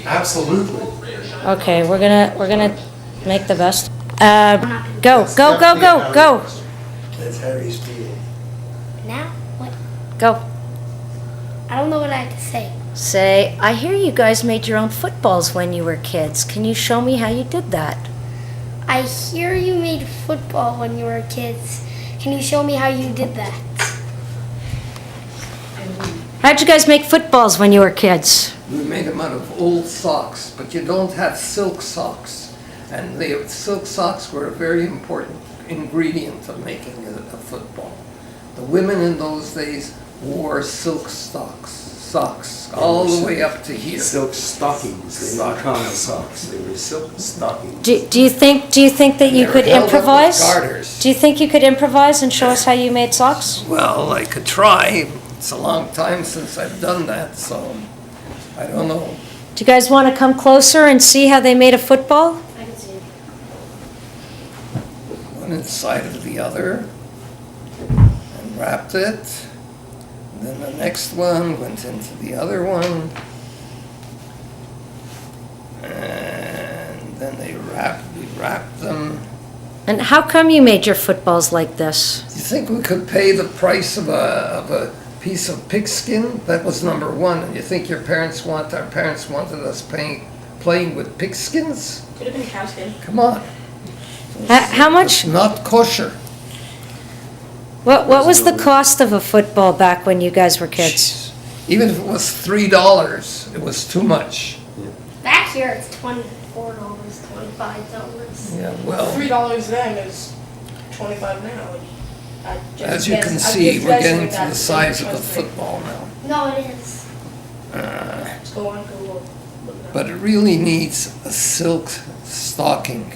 Absolutely. Okay, we're gonna make the best. Go. That's Harry's field. Now? What? Go. I don't know what I have to say. Say, I hear you guys made your own footballs when you were kids. Can you show me how you did that? I hear you made football when you were kids. Can you show me how you did that? How'd you guys make footballs when you were kids? We made them out of old socks, but you don't have silk socks. And the silk socks were a very important ingredient of making a football. The women in those days wore silk socks all the way up to here. Silk stockings. They didn't call them socks. They were silk stockings. Do you think that you They could were held up with improvise? garters. Do you think you could improvise and show us how you made socks? Well, I could try. It's a long time since I've done that, so I don't know. Do you guys want to come closer and see how they made a football? I can see it. One inside of the other and wrapped it. And then the next one went into the other one. And then we wrapped them. And how come you made your footballs like this? Do you think we could pay the price of a piece of pigskin? That was number one. And you think our parents wanted us playing with pigskins? Could have been cowskin. Come on. How much? It's not kosher. What was the cost of a football back when you guys were kids? Even if it was $3, it was too much. Back here it's $24, $25. Yeah, well, $3 then is $25 now. Like, as you can see, we're getting to the size of a football now. No, it is. Let's go on Google. But it really needs a silk stocking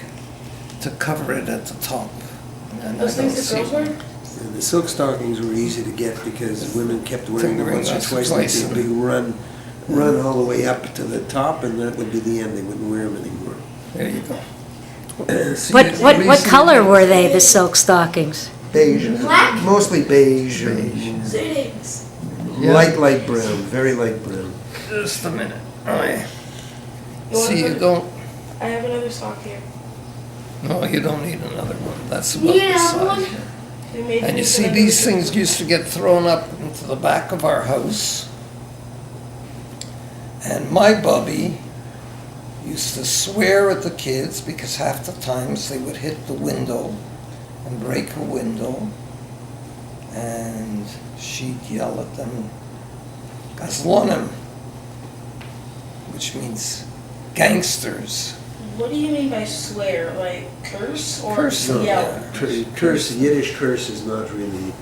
to cover it at the top. And Those I don't things see that girls wear? And the silk stockings were easy to get because women kept wearing them Wearing once or once or twice. twice. They'd big run all the way up to the top, and that would be the end. They wouldn't wear them anymore. There you go. See, What it's what reason- color were they, the silk stockings? Beige, Black? mostly beige, Savings. Yeah. light brown, very light brown. Just a minute. You want See, you another? don't. I have another sock here. No, you don't need another one. That's about Need the another size. one? They made And you these see, when I these was a things kid. used to get thrown up into the back of our house. And my bubby used to swear at the kids because half the times they would hit the window and break a window. And she'd yell at them, "Gazlonim," which means gangsters. What do you mean by swear? Like curse or Curse, yell? yeah. Curse, Yiddish curse is not really,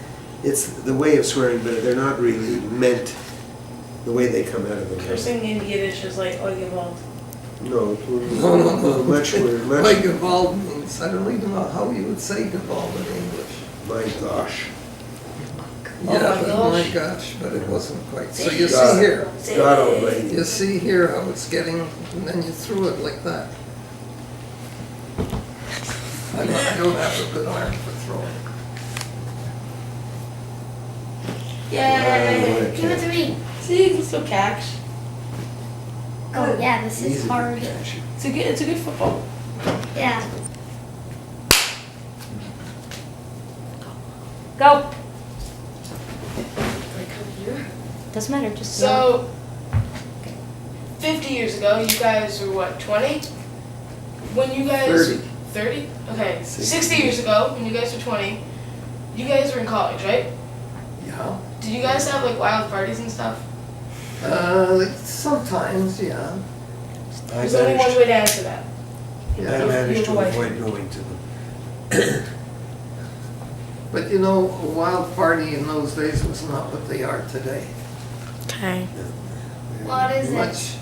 it's the way of swearing, but they're not really meant the way they come out of the mouth. Cursing in Yiddish is like oygevald. No, No. much worse. Like Gewalt means, I don't even know how you would say Gewalt in English. My gosh. Oh Yeah, my but gosh. my gosh, but it wasn't quite. So you God. see here, God almighty. you see here how it's getting, and then you threw it like that. I don't have a good arm for throwing. Yay! Give it to me. See, you can still catch. Oh yeah, this Easy is to hard. catch. It's a good football. Yeah. Go. Doesn't matter, just So, 50 years ago, you guys were what, 20? When you guys... 30. 30? Okay, 60 years ago, when you guys were 20, you guys were in college, right? Yeah. Did you guys have like wild parties and stuff? Like sometimes, yeah. I There's only one managed, way to answer that. I Yeah. managed to You have a avoid wife. going to them. But you know, a wild party in those days was not what they are today. Okay. What is it? Much.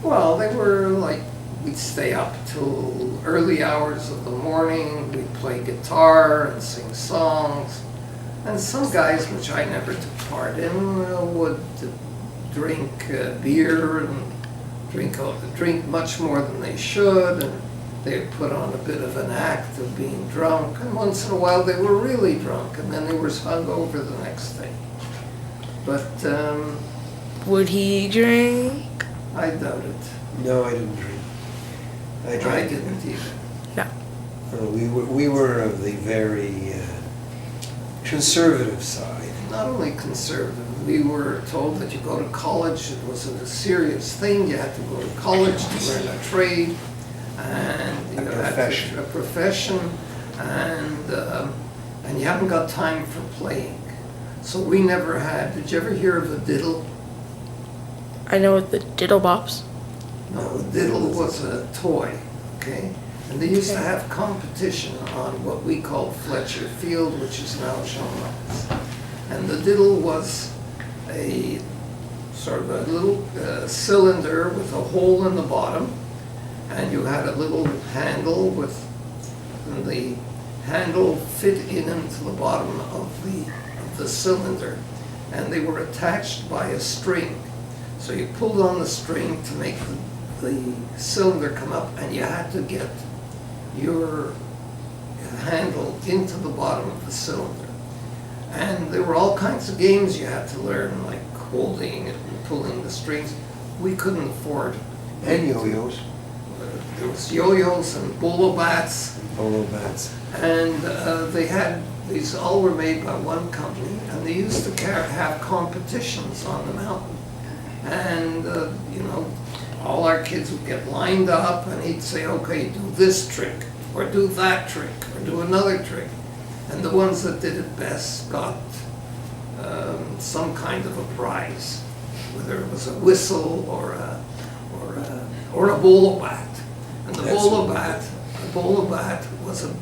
Well, they were like, we'd stay up till early hours of the morning, we'd play guitar and sing songs. And some guys, which I never took part in, would drink beer and drink much more than they should, and they would put on a bit of an act of being drunk, and once in a while they were really drunk, and then they were hungover the next day. But Would he drink? I doubt it. No, I didn't drink. I I drank. didn't either. We were of the very conservative side. Not only conservative, we were told that you go to college, it was a serious thing, you had to go to college to learn a trade, and you A had profession. a profession, and you haven't got time for playing. So we never had, did you ever hear of a diddle? I know the diddle bops. No, a diddle was a toy, okay? And they used to have competition on what we call Fletcher Field, which is now Jean-Marc's. And the diddle was a sort of a little cylinder with a hole in the bottom, and you had a little handle with the handle fit into the bottom of the cylinder, and they were attached by a string. So you pulled on the string to make the cylinder come up, and you had to get your handle into the bottom of the cylinder. And there were all kinds of games you had to learn, like holding it and pulling the strings. We couldn't afford. And yo-yos. There was yo-yos and bolo bats, And polo bats. and they had, these all were made by one company, and they used to have competitions on the mountain. And, you know, all our kids would get lined up, and he'd say, okay, do this trick, or do that trick, or do another trick. And the ones that did it best got some kind of a prize, whether it was a whistle or a bolo bat. And the That's bolo what- bat was a,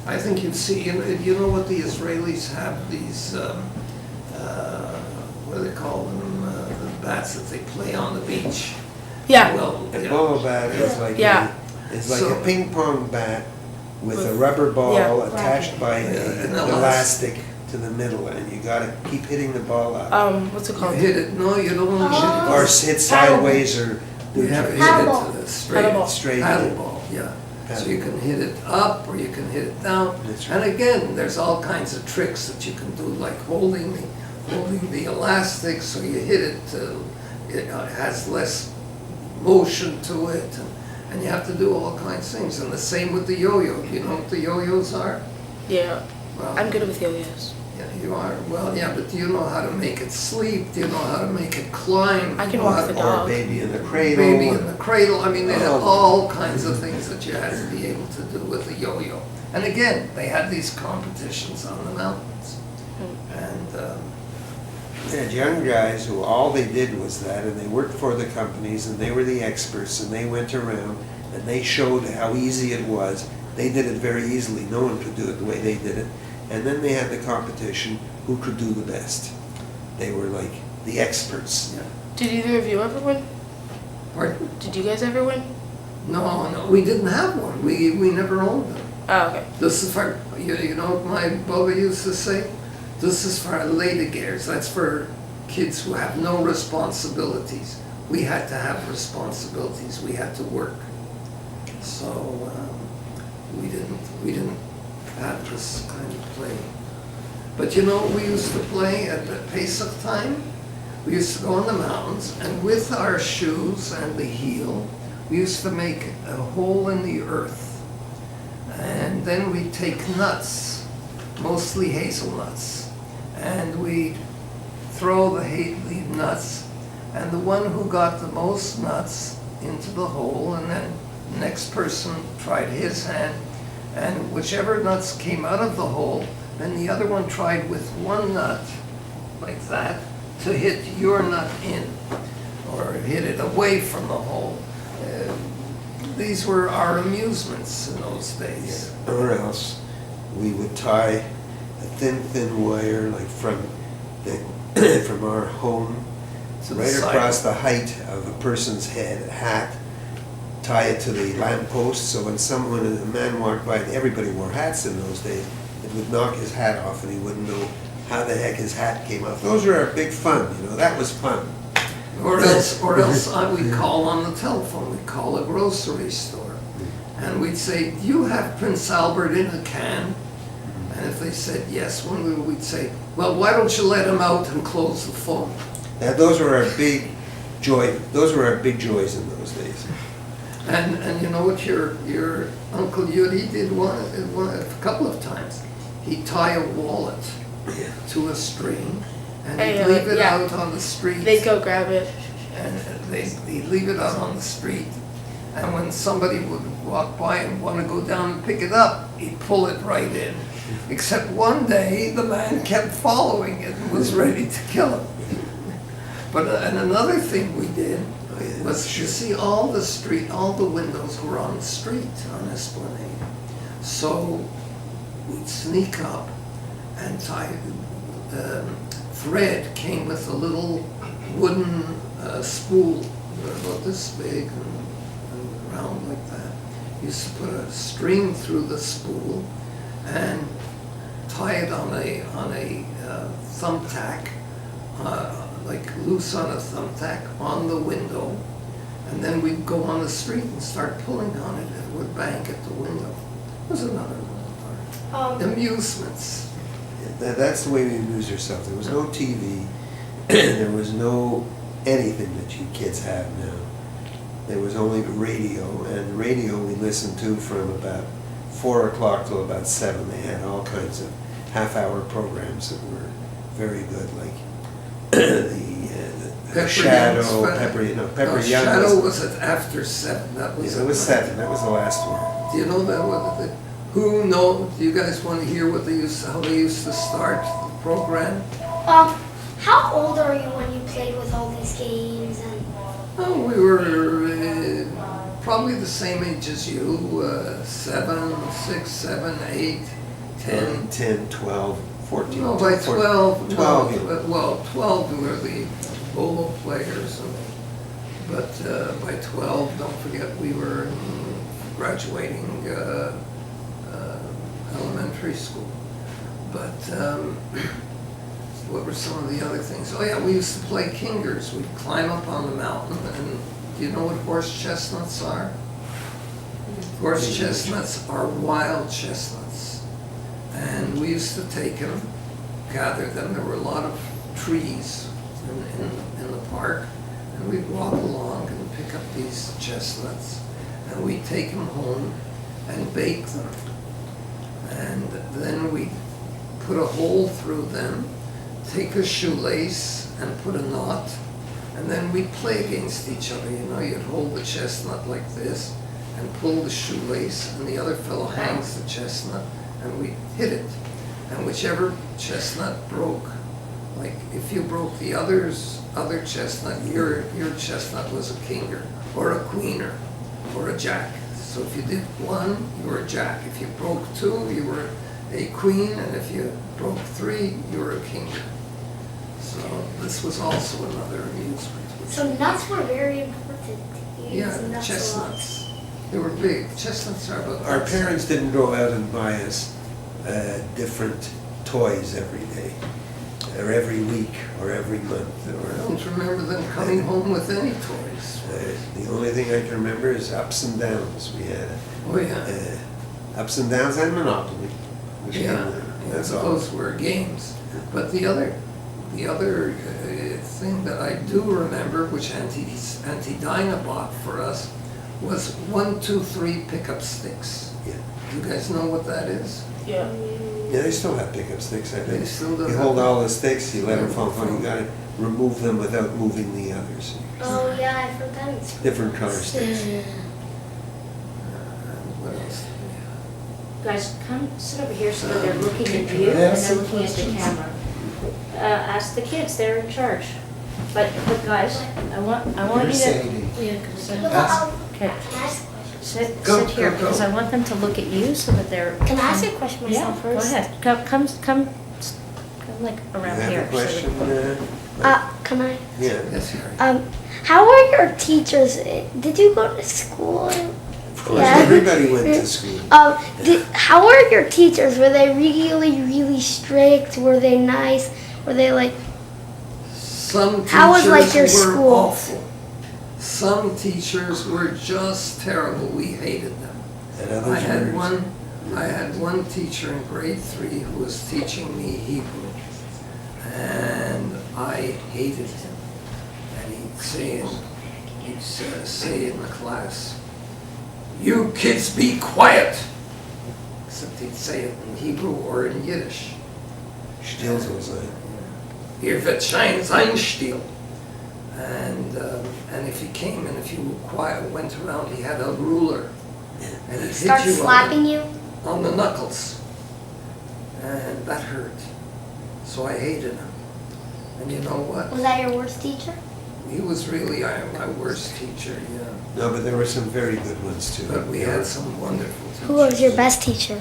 I think you'd see, you know what the Israelis have, these, what do they call them, the bats that they play on the beach? Yeah. Well, A yeah. polo bat is like Yeah. it's like So- a ping pong bat with a With- rubber ball yeah. attached by Yeah, an an elastic to the middle, and you gotta keep hitting the ball out. What's it You called? hit it, no, you don't want to hit it. Or hit sideways or You have to hit Paddleball. it to the straight. Paddleball. straight. Paddleball, yeah. So you can hit it up or you can hit it down. That's And right. again, there's all kinds of tricks that you can do, like holding the elastic so you hit it, it has less motion to it. And you have to do all kinds of things. And the same with the yo-yo. Do you know what the yo-yos are? Yeah. Well, I'm good with yo-yos. yeah, you are. Well, yeah, but do you know how to make it sleep? Do you know how to make it climb? I Do can you know walk how the to- Or a dog. baby in the cradle. Baby in the cradle. I mean, they had Oh. all kinds of things that you had to be able to do with the yo-yo. And again, they had these competitions on the mountains. And We had young guys who all they did was that, and they worked for the companies, and they were the experts, and they went around, and they showed how easy it was. They did it very easily. No one could do it the way they did it. And then they had the competition, who could do the best. They were like the experts. Did either of you ever win? pardon? Did you guys ever win? No, we didn't have one. We never owned them. Oh, okay. This is for, you know what my Bubba used to say? This is for ladigears. That's for kids who have no responsibilities. We had to have responsibilities. We had to work. So we didn't have this kind of play. But you know, we used to play at the Pesach time. We used to go in the mountains, and with our shoes and the heel, we used to make a hole in the earth. And then we'd take nuts, mostly hazelnuts, and we'd throw the nuts, and the one who got the most nuts into the hole, and then the next person tried his hand, and whichever nuts came out of the hole, then the other one tried with one nut, like that, to hit your nut in, or hit it away from the hole. These were our amusements in those days. Or else we would tie a thin wire, like from from our home, To the right side. across the height of a person's hat, tie it to the lamppost, so when a man walked by, everybody wore hats in those days, it would knock his hat off and he wouldn't know how the heck his hat came off. Those were our big fun, you know, that was fun. Or else we'd call on the telephone, we'd call a grocery store, and we'd say, do you have Prince Albert in a can? And if they said yes, we'd say, well, why don't you let him out and close the phone? Those were our big joy. Those were our big joys in those days. And you know what your Uncle Yudie did a couple of times? He'd tie a wallet Yeah. to a string and Hey, he'd leave it yeah. out on the street. They'd go grab it. And they'd leave it out on the street. And when somebody would walk by and want to go down and pick it up, he'd pull it right in. Except one day, the man kept following it and was ready to kill him. But and another thing we did was, you see, all the windows were on the street, on Esplanade. So we'd sneak up and tie, thread came with a little wooden spool, about this big and round like that. Used to put a string through the spool and tie it on a thumbtack, like loose on a thumbtack on the window, and then we'd go on the street and start pulling on it, and it would bang at the window. It was another one of our amusements. That's the way we amused ourselves. There was no TV. There was no anything that you kids have now. There was only radio, and the radio we listened to from about 4 o'clock till about 7. They had all kinds of half-hour programs that were very good, like the Shadow, Pepper Young. Shadow was at after 7. That was. Yeah, it was 7. That was the last one. Do you know that? Do you guys want to hear how they used to start the program? How old are you when you played with all these games? And Oh, we were probably the same age as you, 7, 6, 7, 8, 10. 10, 12, 14. No, by 12, 12, no, yeah. well, 12 were the bolo players, but by 12, don't forget, we were graduating elementary school. But what were some of the other things? Oh yeah, we used to play kingers. We'd climb up on the mountain, and do you know what horse chestnuts are? Horse chestnuts are wild chestnuts. And we used to take them, gather them. There were a lot of trees in the park, and we'd walk along and pick up these chestnuts, and we'd take them home and bake them. And then we'd put a hole through them, take a shoelace and put a knot, and then we'd play against each other. You know, you'd hold the chestnut like this and pull the shoelace, and the other fellow hangs the chestnut, and we'd hit it. And whichever chestnut broke, like if you broke the other chestnut, your chestnut was a kinger, or a queener, or a jack. So if you did 1, you were a jack. If you broke 2, you were a queen, and if you broke 3, you were a kinger. So this was also another amusement. so nuts were very important. You Yeah, used nuts a lot. chestnuts. They were big. Chestnuts are about Our that parents size. didn't go out and buy us different toys every day, or every week, or every month. I don't remember them coming home with any toys. The only thing I can remember is ups and downs. We had Oh yeah. ups and downs and Monopoly. which Yeah, came with it. That's all. those were games. But the other thing that I do remember, which Auntie Dinah bought for us, was 1, 2, 3 pickup sticks. Yeah. You guys know what that is? Yeah. Yeah, they still have pickup sticks, I think. They still do You have hold them. all the sticks, you let them fall, you gotta remove them without moving the others. Oh yeah, I forgot it's Different color sticks. What else? do we have? Guys, come sit over here so that they're looking at you and they're looking at the camera. Ask the kids, they're in charge. But guys, I want you to, Sadie. yeah, come sit. Well, Okay, can I ask a question? sit Go, here, go, go. because I want them to look at you so that they're. Can I ask a question Yeah, myself go first? ahead. Come like You around have here. a question? Can I? Yeah. Yes, Harry. How are your teachers? Did you go to school? Of course, Yeah. everybody went to school. How were your teachers? Were they really, really strict? Were they nice? Were they like? Some teachers How was, like, your were school? awful. Some teachers were just terrible. We hated them. And others I had one teacher in grade 3 who was teaching me Hebrew, and I hated him. And he'd say in the class, "You kids be quiet." Except he'd say it in Hebrew or in Yiddish. Still goes on. Hier wird sein still. And if he came and if you were quiet, went around, he had a ruler. And he'd Start hit you slapping you. on the knuckles. And that hurt. So I hated him. And you know what? Was that your worst teacher? He was really my worst teacher, yeah. No, but there were some very good ones too. But we had some wonderful teachers. Who was your best teacher?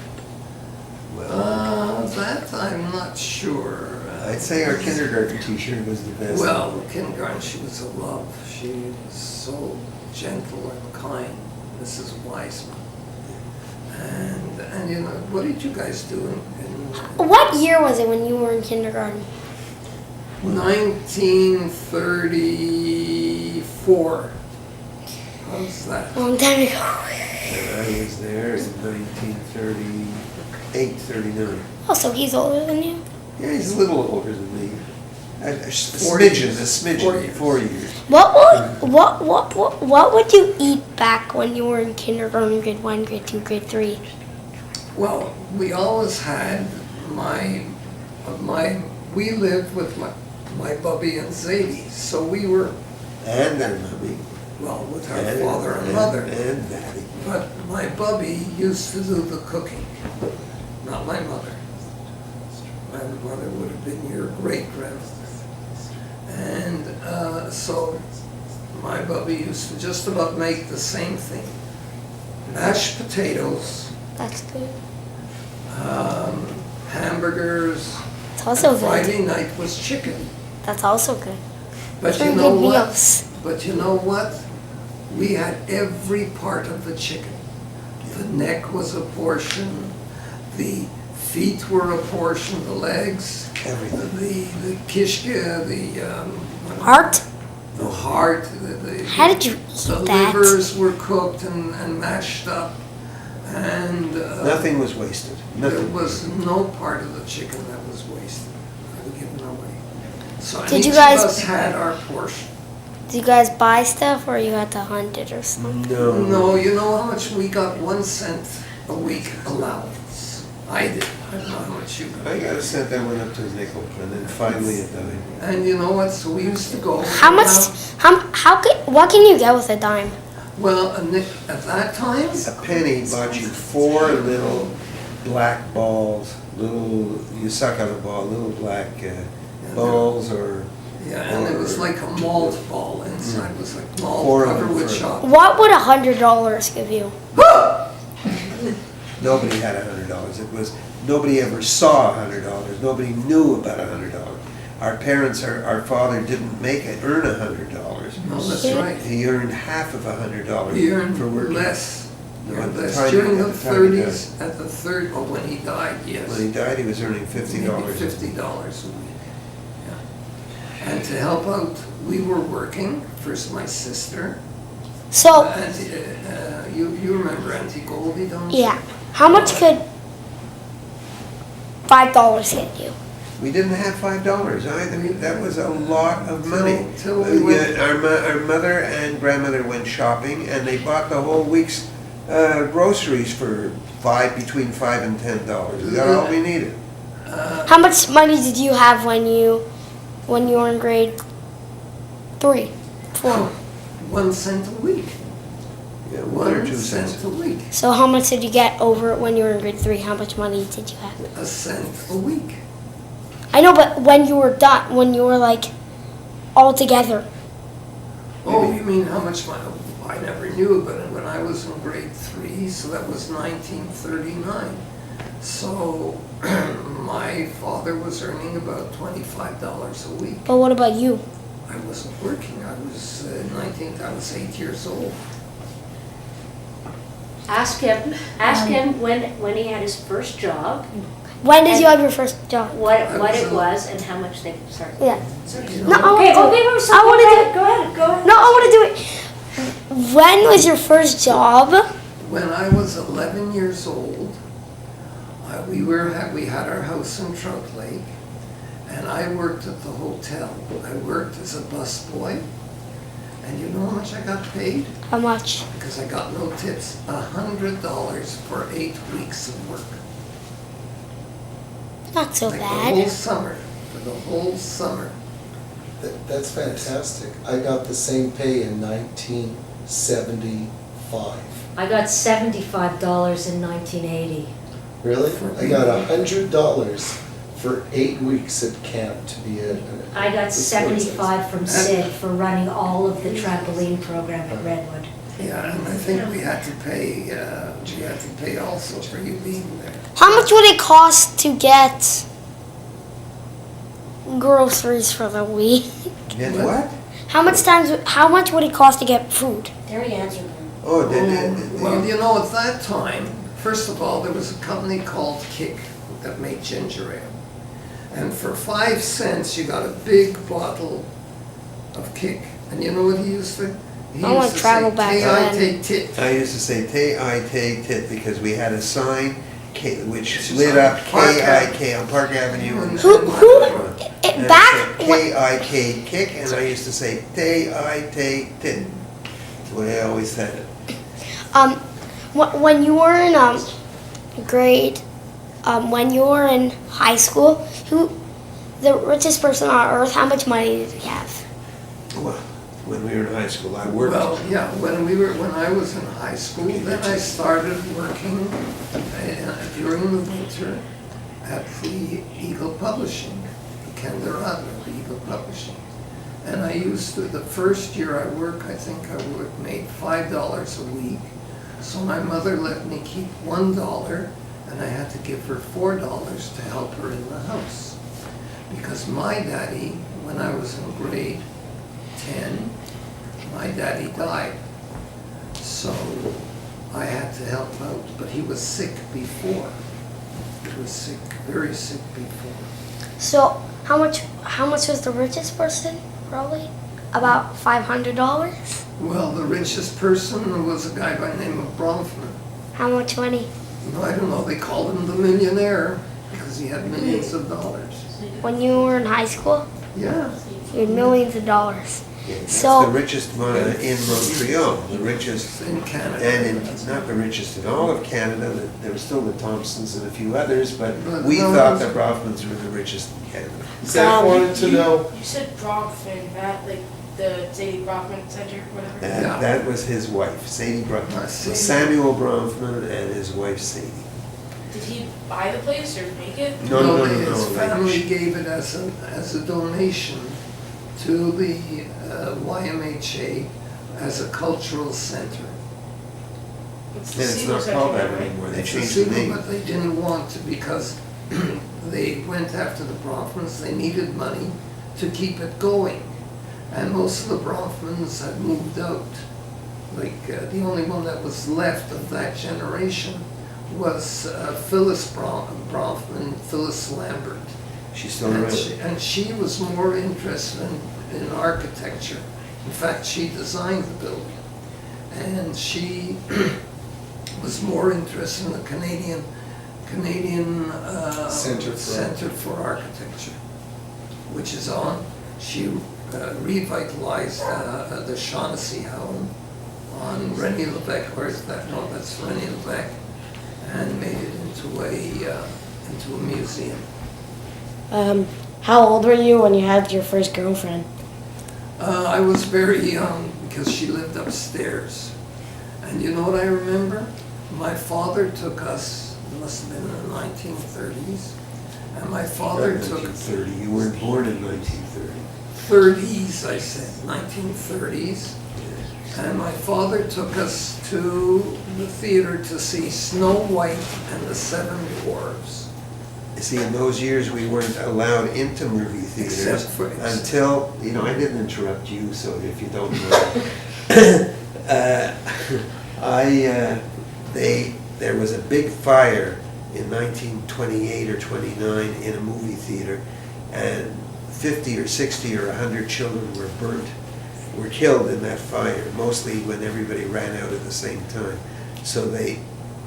Well, That I'm not sure. I'd say our kindergarten teacher was the best. Well, kindergarten, she was a love. She was so gentle and kind, Mrs. Wiseman. And you know, what did you guys do in What year was it when you were in kindergarten? 1934? How's that? Long time ago. And I was there in 1938, 39. Oh, so he's older than you? Yeah, he's a little older than me. A 4 smidgen, years. a smidgen, 4 years. 4 years. What would you eat back when you were in kindergarten, grade 1, grade 2, grade 3? Well, we always had we lived with my bubby and Zadie, so we were, And their mommy. well, with our father and mother. And daddy. But my bubby used to do the cooking, not my mother. My mother would have been your great-grandmother. And so my bubby used to just about make the same thing. Mashed potatoes, That's good. hamburgers. It's also and good. Friday night was chicken. That's also good. But Very you know good what? meals. But you know what? We had every part of the chicken. The neck was a portion, the feet were a portion, the legs, Everything. the kishka, Heart? the heart, How did you the eat that? livers were cooked and mashed up, and Nothing was wasted. there Nothing. was no part of the chicken that was wasted or given away. So Did each you of guys- us had our portion. Do you guys buy stuff or you had to hunt it or something? No. No, you know how much we got? 1 cent a week allowance. I did. I don't know how much you got. I got a cent that went up to a nickel, and then finally a dime. And you know what? So we used to go. How much? What can you get with a dime? Well, at that time, A penny bought you 4 little black balls, you suck on a ball, little black balls or... yeah, and it was like a malt ball inside. It was like malt 4 of covered them with for- chocolate. What would $100 give you? Nobody had $100. It was, nobody ever saw $100. Nobody knew about $100. Our parents, our father didn't earn $100. No, that's right. He earned half of $100 He earned for working. less. No, Earned at the less. time- During at the the time he 30s, at the when he died, yes. When he died, he was earning $50. Maybe $50 a week. Yeah. And to help out, we were working. First, my sister. So, You remember Auntie Goldie, don't you? yeah. How much could $5 get you? We didn't have $5 either. That was a lot of money. Till we went- Our mother and grandmother went shopping, and they bought the whole week's groceries for between $5 and $10. We got all we needed. How much money did you have when you were in grade 3, 4? 1 cent a week. Yeah, 1 or 2 1 cents. cent a week. So how much did you get over when you were in grade 3? How much money did you have? A cent a week. I know, but when you were done, when you were like all together. Oh, you mean how much money? I never knew, but when I was in grade 3, so that was 1939. So my father was earning about $25 a week. But what about you? I wasn't working. I was 19. I was 8 years old. Ask him when he had his first job, When did you have your first job? what I it was, was and how much they started. Yeah. You No, know, Okay, I okay, so wanna go do- ahead, go ahead. No, I want to do it. When was your first job? when I was 11 years old, we had our house in Trout Lake, and I worked at the hotel. I worked as a busboy, And you know how much I got paid? How much? Because I got no tips, $100 for 8 weeks of work. Not so Like the whole bad. summer, for the whole summer. That's fantastic. I got the same pay in 1975. I got $75 in 1980. Really? I got $100 for 8 weeks at camp to be a. I got a sports 75 from Sid for running all of the trampoline program at Redwood. Yeah, and I think we had to pay also for you being there. How much would it cost to get groceries for the week? Get what? How much would it cost to get food? They already answered them. Oh, Well, you know, at that time, first of all, there was a company called Kick that made ginger ale. And for 5 cents, you got a big bottle of Kick. And you know what he used to? He I wanna used to travel say, back "Tay, I then." take tit." I used to say T-I-T tit because we had a sign which It's lit on up Park K-I-K on Park Avenue. And It back K-I-K kick, and I used to say T-I-T tit. That's the way I always said it. when you were in when you were in high school, the richest person on earth, how much money did he have? Well, when we were in high school, I worked. Well, yeah, when I was in high school, then I started working during the winter at the Eagle Publishing, Candarado, the Eagle Publishing. And I used to, the first year I worked, I think I made $5 a week. So my mother let me keep $1, and I had to give her $4 to help her in the house. Because my daddy, when I was in grade 10, my daddy died. So I had to help out, but he was sick before. He was sick, very sick before. So how much was the richest person? Probably about $500. Well, the richest person was a guy by the name of Bronfman. How much money? No, I don't know, they called him the millionaire because he had millions of dollars. When you were in high school, Yeah. you had millions of dollars. Yeah, that's So- the richest one in Montreal, the richest, In Canada. and not the richest in all of Canada. There were still the Thompsons and a few others, but But we no, thought it's- the Brofmans were the richest in Canada. Zach wanted to know. You said Bronfman, that like the Sadie Bronfman Center, whatever. Yeah. That was his wife, Sadie Bronfman. Sadie. Samuel Bronfman and his wife Sadie. Did he buy the place or make it? No. His family gave it as a donation to the YMHA as a cultural center. It's And it's Seagull not Center called now, that right? anymore, they It's a changed the single, name. but they didn't want to because they went after the Bronfmans. They needed money to keep it going. And most of the Bronfmans had moved out. Like, the only one that was left of that generation was Phyllis Bronfman, Phyllis Lambert. She's still around. And she was more interested in architecture. In fact, she designed the building. And she was more interested in the Canadian Center for Architecture, which is on. She revitalized the Shaughnessy House on René Lévesque, or is that, no, that's René Lévesque, and made it into a museum. How old were you when you had your first girlfriend? I was very young because she lived upstairs. And you know what I remember? My father took us, it must have been in the 1930s, and my father took 1930. You weren't born in 1930. 30s, I said, 1930s. And my father took us to the theater to see Snow White and the Seven Dwarfs. See, in those years, we weren't allowed into movie theaters Except for- until, I didn't interrupt you, so if you don't know. There was a big fire in 1928 or 29 in a movie theater, and 50 or 60 or 100 children were killed in that fire, mostly when everybody ran out at the same time. So they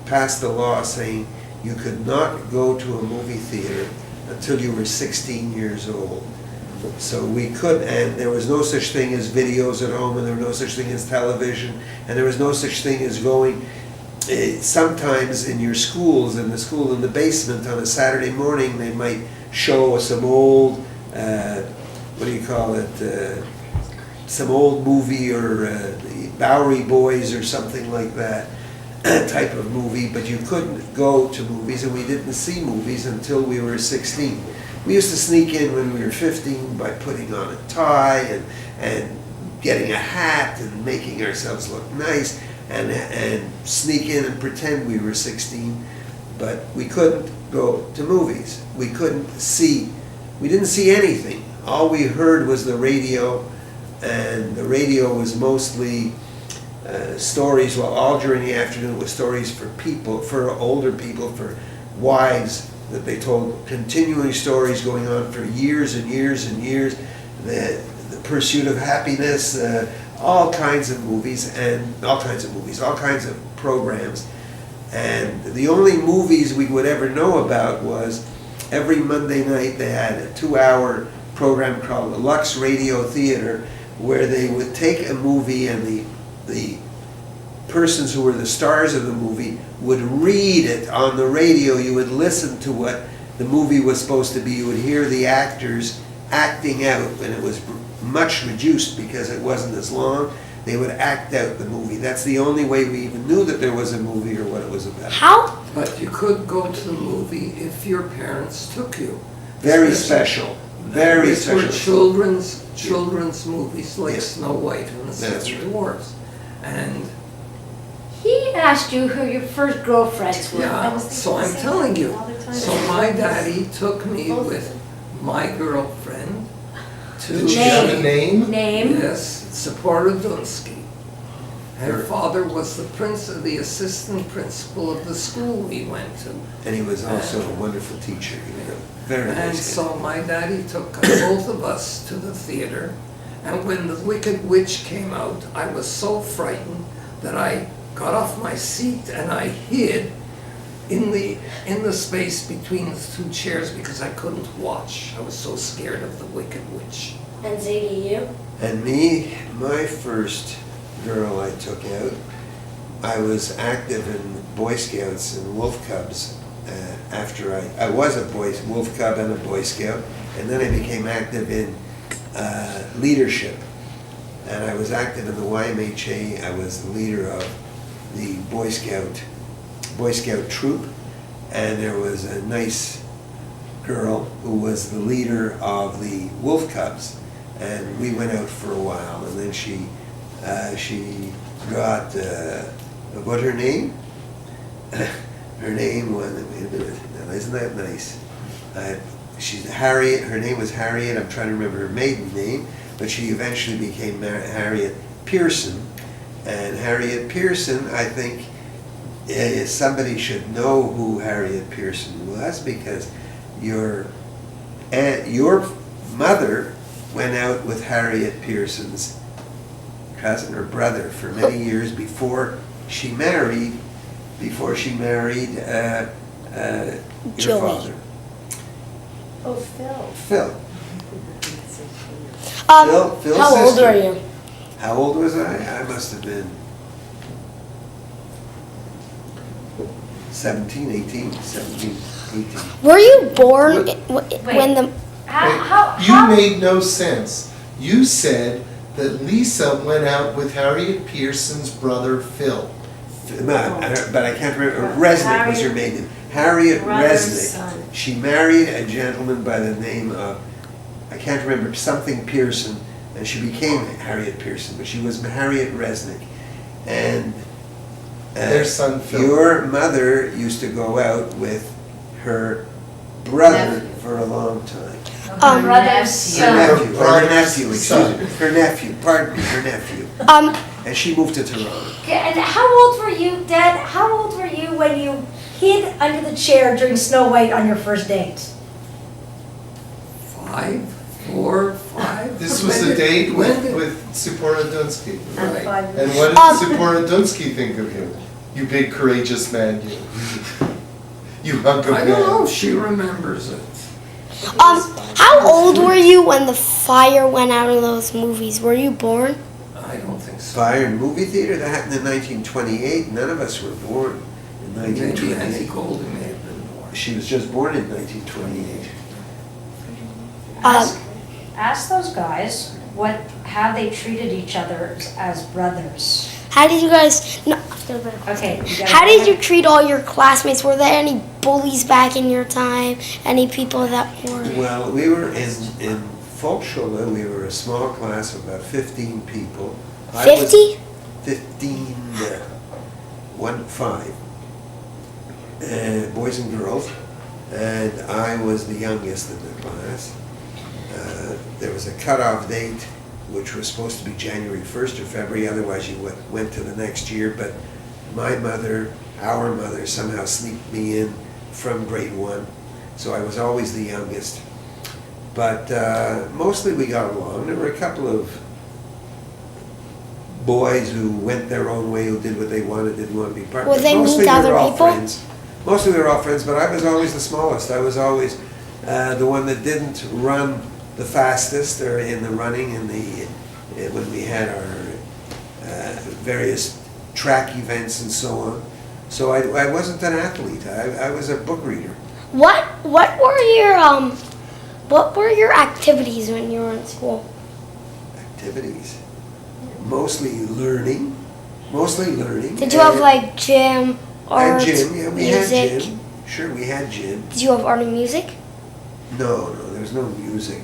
passed a law saying you could not go to a movie theater until you were 16 years old. So we could, and there was no such thing as videos at home, and there was no such thing as television, and there was no such thing as going, sometimes in your schools, in the school in the basement on a Saturday morning, they might show some old, what do you call it, some old movie or the Bowery Boys or something like that type of movie, but you couldn't go to movies, and we didn't see movies until we were 16. We used to sneak in when we were 15 by putting on a tie and getting a hat and making ourselves look nice and sneak in and pretend we were 16, but we couldn't go to movies. We didn't see anything. All we heard was the radio, and the radio was mostly stories, well, all during the afternoon was stories for people, for older people, for wives, that they told continuing stories going on for years and years and years, the pursuit of happiness, all kinds of movies, all kinds of programs. And the only movies we would ever know about was every Monday night they had a 2-hour program called the Lux Radio Theater, where they would take a movie and the persons who were the stars of the movie would read it on the radio. You would listen to what the movie was supposed to be. You would hear the actors acting out, and it was much reduced because it wasn't as long. They would act out the movie. That's the only way we even knew that there was a movie or what it was about. How? But you could go to the movie if your parents took you. Very special. Very These were special. children's movies like Yeah. Snow White and the That's Seven right. Dwarfs. And He asked you who your first girlfriends were. yeah, so I'm telling you. So my daddy took me with my girlfriend to Did she have a name? Name. yes, Sephora Dunsky. Her father was the assistant principal of the school we went to. And he was also a wonderful teacher. He was a very And nice guy. so my daddy took both of us to the theater, and when The Wicked Witch came out, I was so frightened that I got off my seat and I hid in the space between the two chairs because I couldn't watch. I was so scared of The Wicked Witch. And Ziggy, you? And me, my first girl I took out, I was active in Boy Scouts and Wolf Cubs. After I was a Wolf Cub and a Boy Scout, and then I became active in leadership. And I was active in the YMHA. I was the leader of the Boy Scout troop, and there was a nice girl who was the leader of the Wolf Cubs, and we went out for a while, and then she got what her name? Her name was, wait a minute, now isn't that nice? She's Harriet, her name was Harriet, I'm trying to remember her maiden name, but she eventually became Harriet Pearson. And Harriet Pearson, I think, somebody should know who Harriet Pearson was, because your mother went out with Harriet Pearson's cousin or brother for many years before she married your Joey. father. Oh, Phil. Phil. Phil's How old sister. were you? How old was I? I must have been 17, 18. Were you born What? when the? You made no sense. You said that Lisa went out with Harriet Pearson's brother Phil. But I can't remember. Resnick was her maiden name. Harriet Resnick. She married a gentleman by the name of, I can't remember, something Pearson, and she became Harriet Pearson, but she was Harriet Resnick. And Their son Phil. your mother used to go out with her brother for a long time. Brother's Her son. nephew, or her brother's nephew, son. excuse me. Her nephew, pardon me, her nephew. And she moved to Toronto. Okay, and how old were you, Dad? How old were you when you hid under the chair during Snow White on your first date? 5, 4, 5. This was a date with Sephora Dunsky. Right. And what did Sephora Dunsky think of you? You big courageous man, you. You hunk of I don't know man. if she remembers it. How old were you when the fire went out in those movies? Were you born? I don't think so. Fire in movie theater, that happened in 1928. None of us were born in Maybe Nancy 1928. Golden may have been born. She was just born in 1928. Ask those guys how they treated each other as brothers. How did you guys? No. Okay. How did you treat all your classmates? Were there any bullies back in your time? Any people that were? Well, we were in Volksschule, we were a small class of about 15 people. 50? 15, 5, boys and girls, and I was the youngest in the class. There was a cutoff date, which was supposed to be January 1st or February, otherwise you went to the next year, but our mother somehow sneaked me in from grade 1, so I was always the youngest. But mostly we got along. There were a couple of boys who went their own way, who did what they wanted, didn't want to be part of it. Were they mean Mostly to we other were all people? friends. Mostly we were all friends, but I was always the smallest. I was always the one that didn't run the fastest or in the running when we had our various track events and so on. So I wasn't an athlete. I was a book reader. What were your activities when you were in school? Activities. Mostly learning. Did you have like gym, art, gym, yeah, we music? had gym. Sure, we had gym. Did you have art and music? No, there was no music.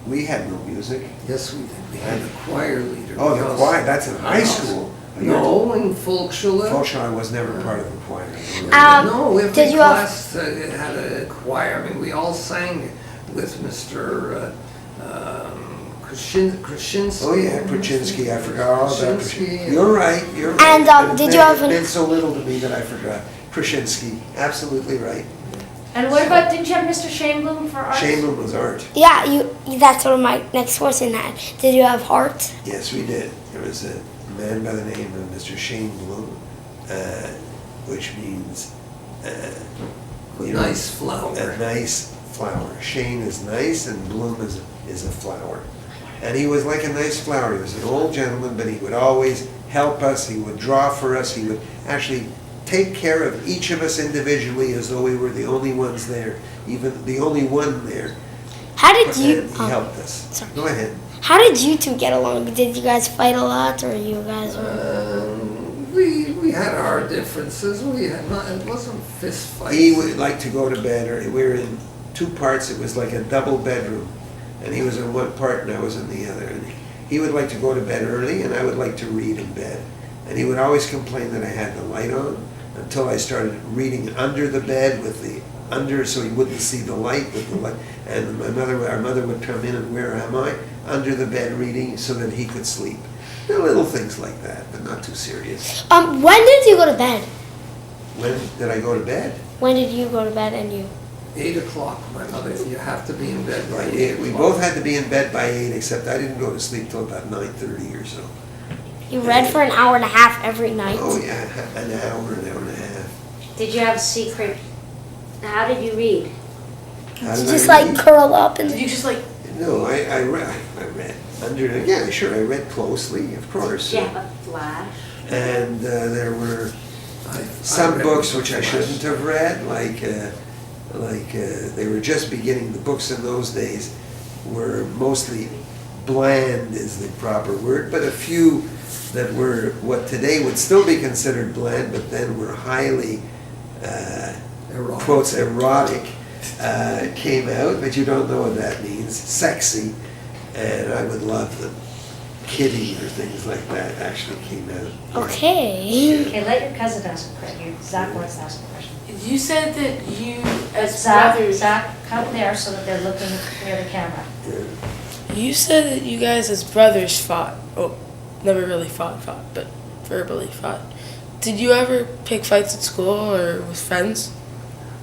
We had no music. Yes, we did. We had a choir leader. Oh, the Yes. choir, that's in high school. No, in Volksschule. Volksschule, I was never part of the choir. No, every did you have- class had a choir. I mean, we all sang with Mr. Krasinski. Oh yeah, Krasinski, I forgot all about Krasinski. Krasinski. You're right. And, But it did you have it an- meant so little to me that I forgot. Krasinski, absolutely right. And what about, didn't you have Mr. Shainbloom for art? Chamberlain was art. Yeah, that's what my next question had. Did you have art? Yes, we did. There was a man by the name of Mr. Shane Bloom, which means Nice flower. a nice flower. Shane is nice, and Bloom is a flower. And he was like a nice flower. He was an old gentleman, but he would always help us. He would draw for us. He would actually take care of each of us individually as though we were the only ones there, even the only one there. How did you? And he helped us. sorry. Go ahead. How did you two get along? Did you guys fight a lot, or you guys were? We had our differences. We had not. It wasn't fist fights. He would like to go to bed early. We were in 2 parts. It was like a double bedroom. And he was in one part and I was in the other. And he would like to go to bed early and I would like to read in bed. And he would always complain that I had the light on until I started reading under the bed with the so he wouldn't see the light with the light. And our mother would come in and where am I? Under the bed reading so that he could sleep. Little things like that, but not too serious. When did you go to bed? When did I go to bed? When did you go to bed and you? 8 o'clock, my mother. You have to be in bed by Right, 8 we o'clock. both had to be in bed by 8, except I didn't go to sleep till about 9:30 or so. You read for an hour and a half every night. Oh yeah, an hour and a half. Did you have a secret? How did you read? How Did did you just I like read? curl up and? Did you just like, No, I read under. Yeah, sure, I read closely, of course. Did you have a flash? And there were I some read books with which I flash. shouldn't have read, like they were just beginning. The books in those days were mostly bland, is the proper word, but a few that were what today would still be considered bland, but then were highly Erotic. quotes erotic came out, but you don't know what that means. Sexy, and I would love them. Kitty or things like that actually came out. Okay. Okay, let your cousin ask a question. Zach wants to ask a question. you said that you as Zach, brothers. Zach, come there so that they're looking near the camera. You said that you guys as brothers fought. Oh, never really fought, but verbally fought. Did you ever pick fights at school or with friends?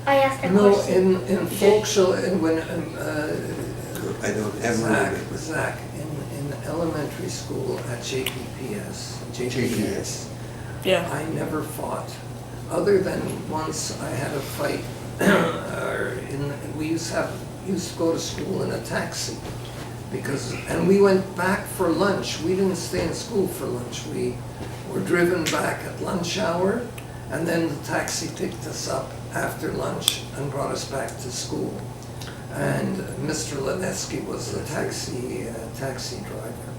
I asked a No, question. in Volksschule, and when I don't ever remember. Zach, in elementary school at JPS, Yeah. I never fought, other than once I had a fight we used to go to school in a taxi. And we went back for lunch. We didn't stay in school for lunch. We were driven back at lunch hour, and then the taxi picked us up after lunch and brought us back to school. And Mr. Lineski was the taxi driver.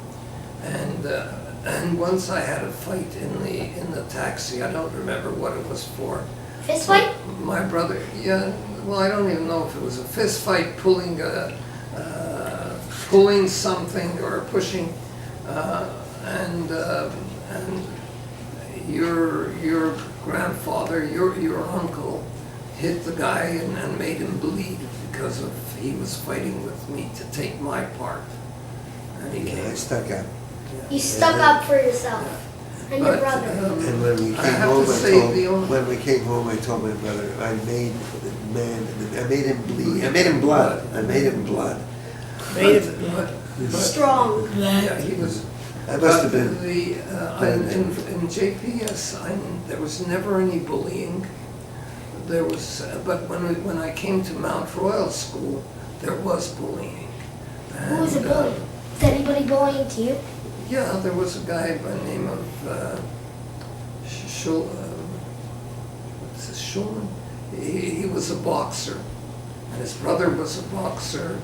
And once I had a fight in the taxi. I don't remember what it was for. Fist fight? My brother, yeah. Well, I don't even know if it was a fist fight, pulling something or pushing, and your grandfather, your uncle, hit the guy and made him bleed because he was fighting with me to take my part, and he Yeah, I came. stuck up. You stuck up for yourself and your But, brother. And when we I came have home, to say the only- I told my brother, I made him bleed. I made him blood. Strong. Yeah, he was. That must have been. In JPS, there was never any bullying. But when I came to Mount Royal School, there was bullying. Who was a And, bully? Is anybody bullying to you? Yeah, there was a guy by the name of Schulman. He was a boxer, and his brother was a boxer,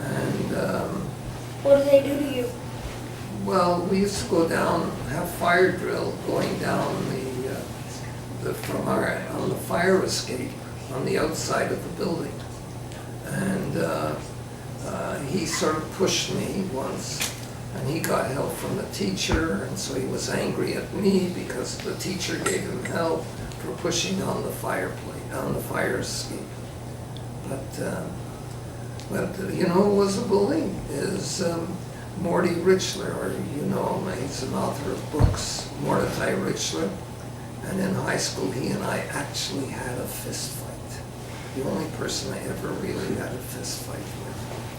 and What did they do to you? well, we used to go down, have fire drill, going down on the fire escape on the outside of the building, and he sort of pushed me once. And he got help from the teacher, and so he was angry at me because the teacher gave him help for pushing on the fire escape. But you know who was a bully is Morty Richler, or you know him, he's an author of books, Mordecai Richler. And in high school, he and I actually had a fist fight. The only person I ever really had a fist fight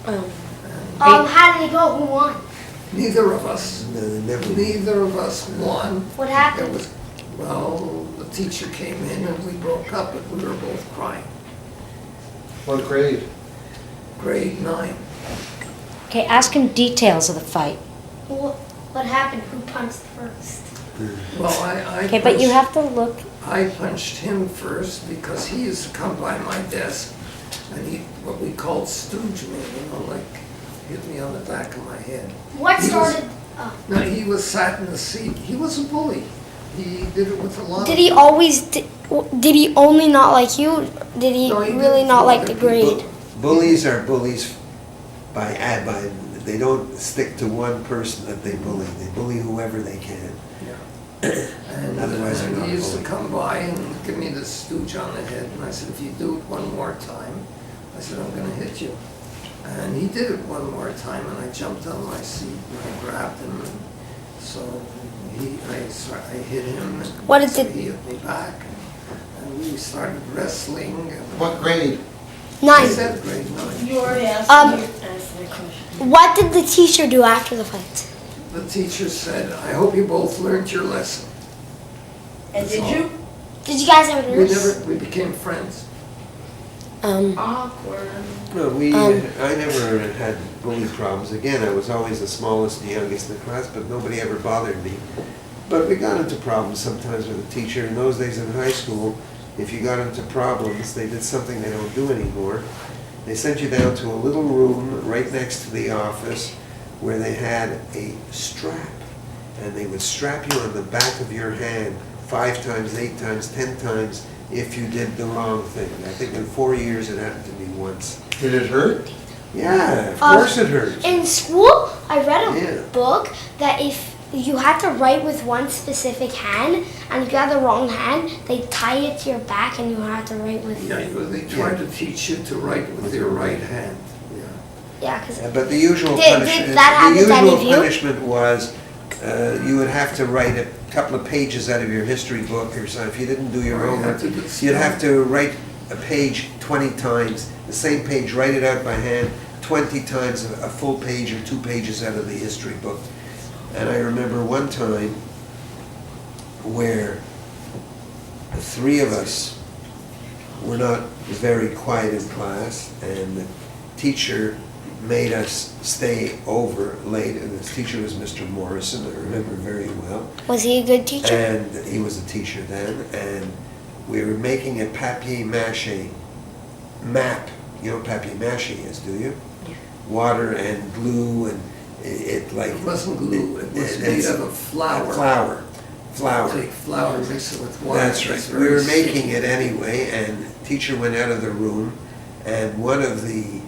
with. And How did it go? Who won? neither of us. No, they never. Neither of us won. What There happened? was, well, the teacher came in and we broke up, but we were both crying. What grade? Grade 9. Okay, ask him details of the fight. What happened? Who punched first? Well, I Okay, but you punched- have to look. I punched him first because he used to come by my desk and he, what we called stooge me, like hit me on the back of my head. What He was- started? No, he was sat in the seat. He was a bully. He did it with a lot Did of... he always? Did he only not like you? Did he No, he really did not for like other the grade? Bullies are bullies by they don't stick to one person that they bully. They bully whoever they can. And, Otherwise, they're and not he used to bullied. come by and give me the stooge on the head, and I said, if you do it one more time, I said, I'm gonna hit you. And he did it one more time, and I jumped on my seat, and I grabbed him, and so I hit him, and What did so the- he hit me back, and we started wrestling. And What grade? I 9. said grade 9. You already asked Um, me. Answer the question. What did the teacher do after the fight? The teacher said, I hope you both learned your lesson. And did you? Did you guys ever do this? We became friends. Awkward. No, I never had bully problems. Again, I was always the smallest and youngest in the class, but nobody ever bothered me. But we got into problems sometimes with the teacher. In those days in high school, if you got into problems, they did something they don't do anymore. They sent you down to a little room right next to the office where they had a strap. And they would strap you on the back of your hand 5 times, 8 times, 10 times if you did the wrong thing. I think in 4 years it happened to me once. Did it hurt? Yeah, of course it hurts. In school, I read a Yeah. book that if you had to write with one specific hand, and if you had the wrong hand, they tie it to your back and you had to write with... Yeah, they tried to teach you to write with your right hand. Yeah. Yeah, because... Yeah, but the usual Did punishment, that happen to any of you? was you would have to write a couple of pages out of your history book or something. If you didn't do your Or you homework, had to do you'd have to write a page 20 times, the same page, write it out by hand 20 times, a full page or 2 pages out of the history book. And I remember one time where the 3 of us were not very quiet in class, and the teacher made us stay over late, and this teacher was Mr. Morrison, I remember very well. Was he a good teacher? And he was a teacher then, and we were making a papier-mâché map. You know what papier-mâché is, do you? Yeah. Water and glue, and it like... It wasn't glue, it was made out of flour. Flour. Take flour, mix it with water. That's right. We were making it anyway, and the teacher went out of the room, and one of the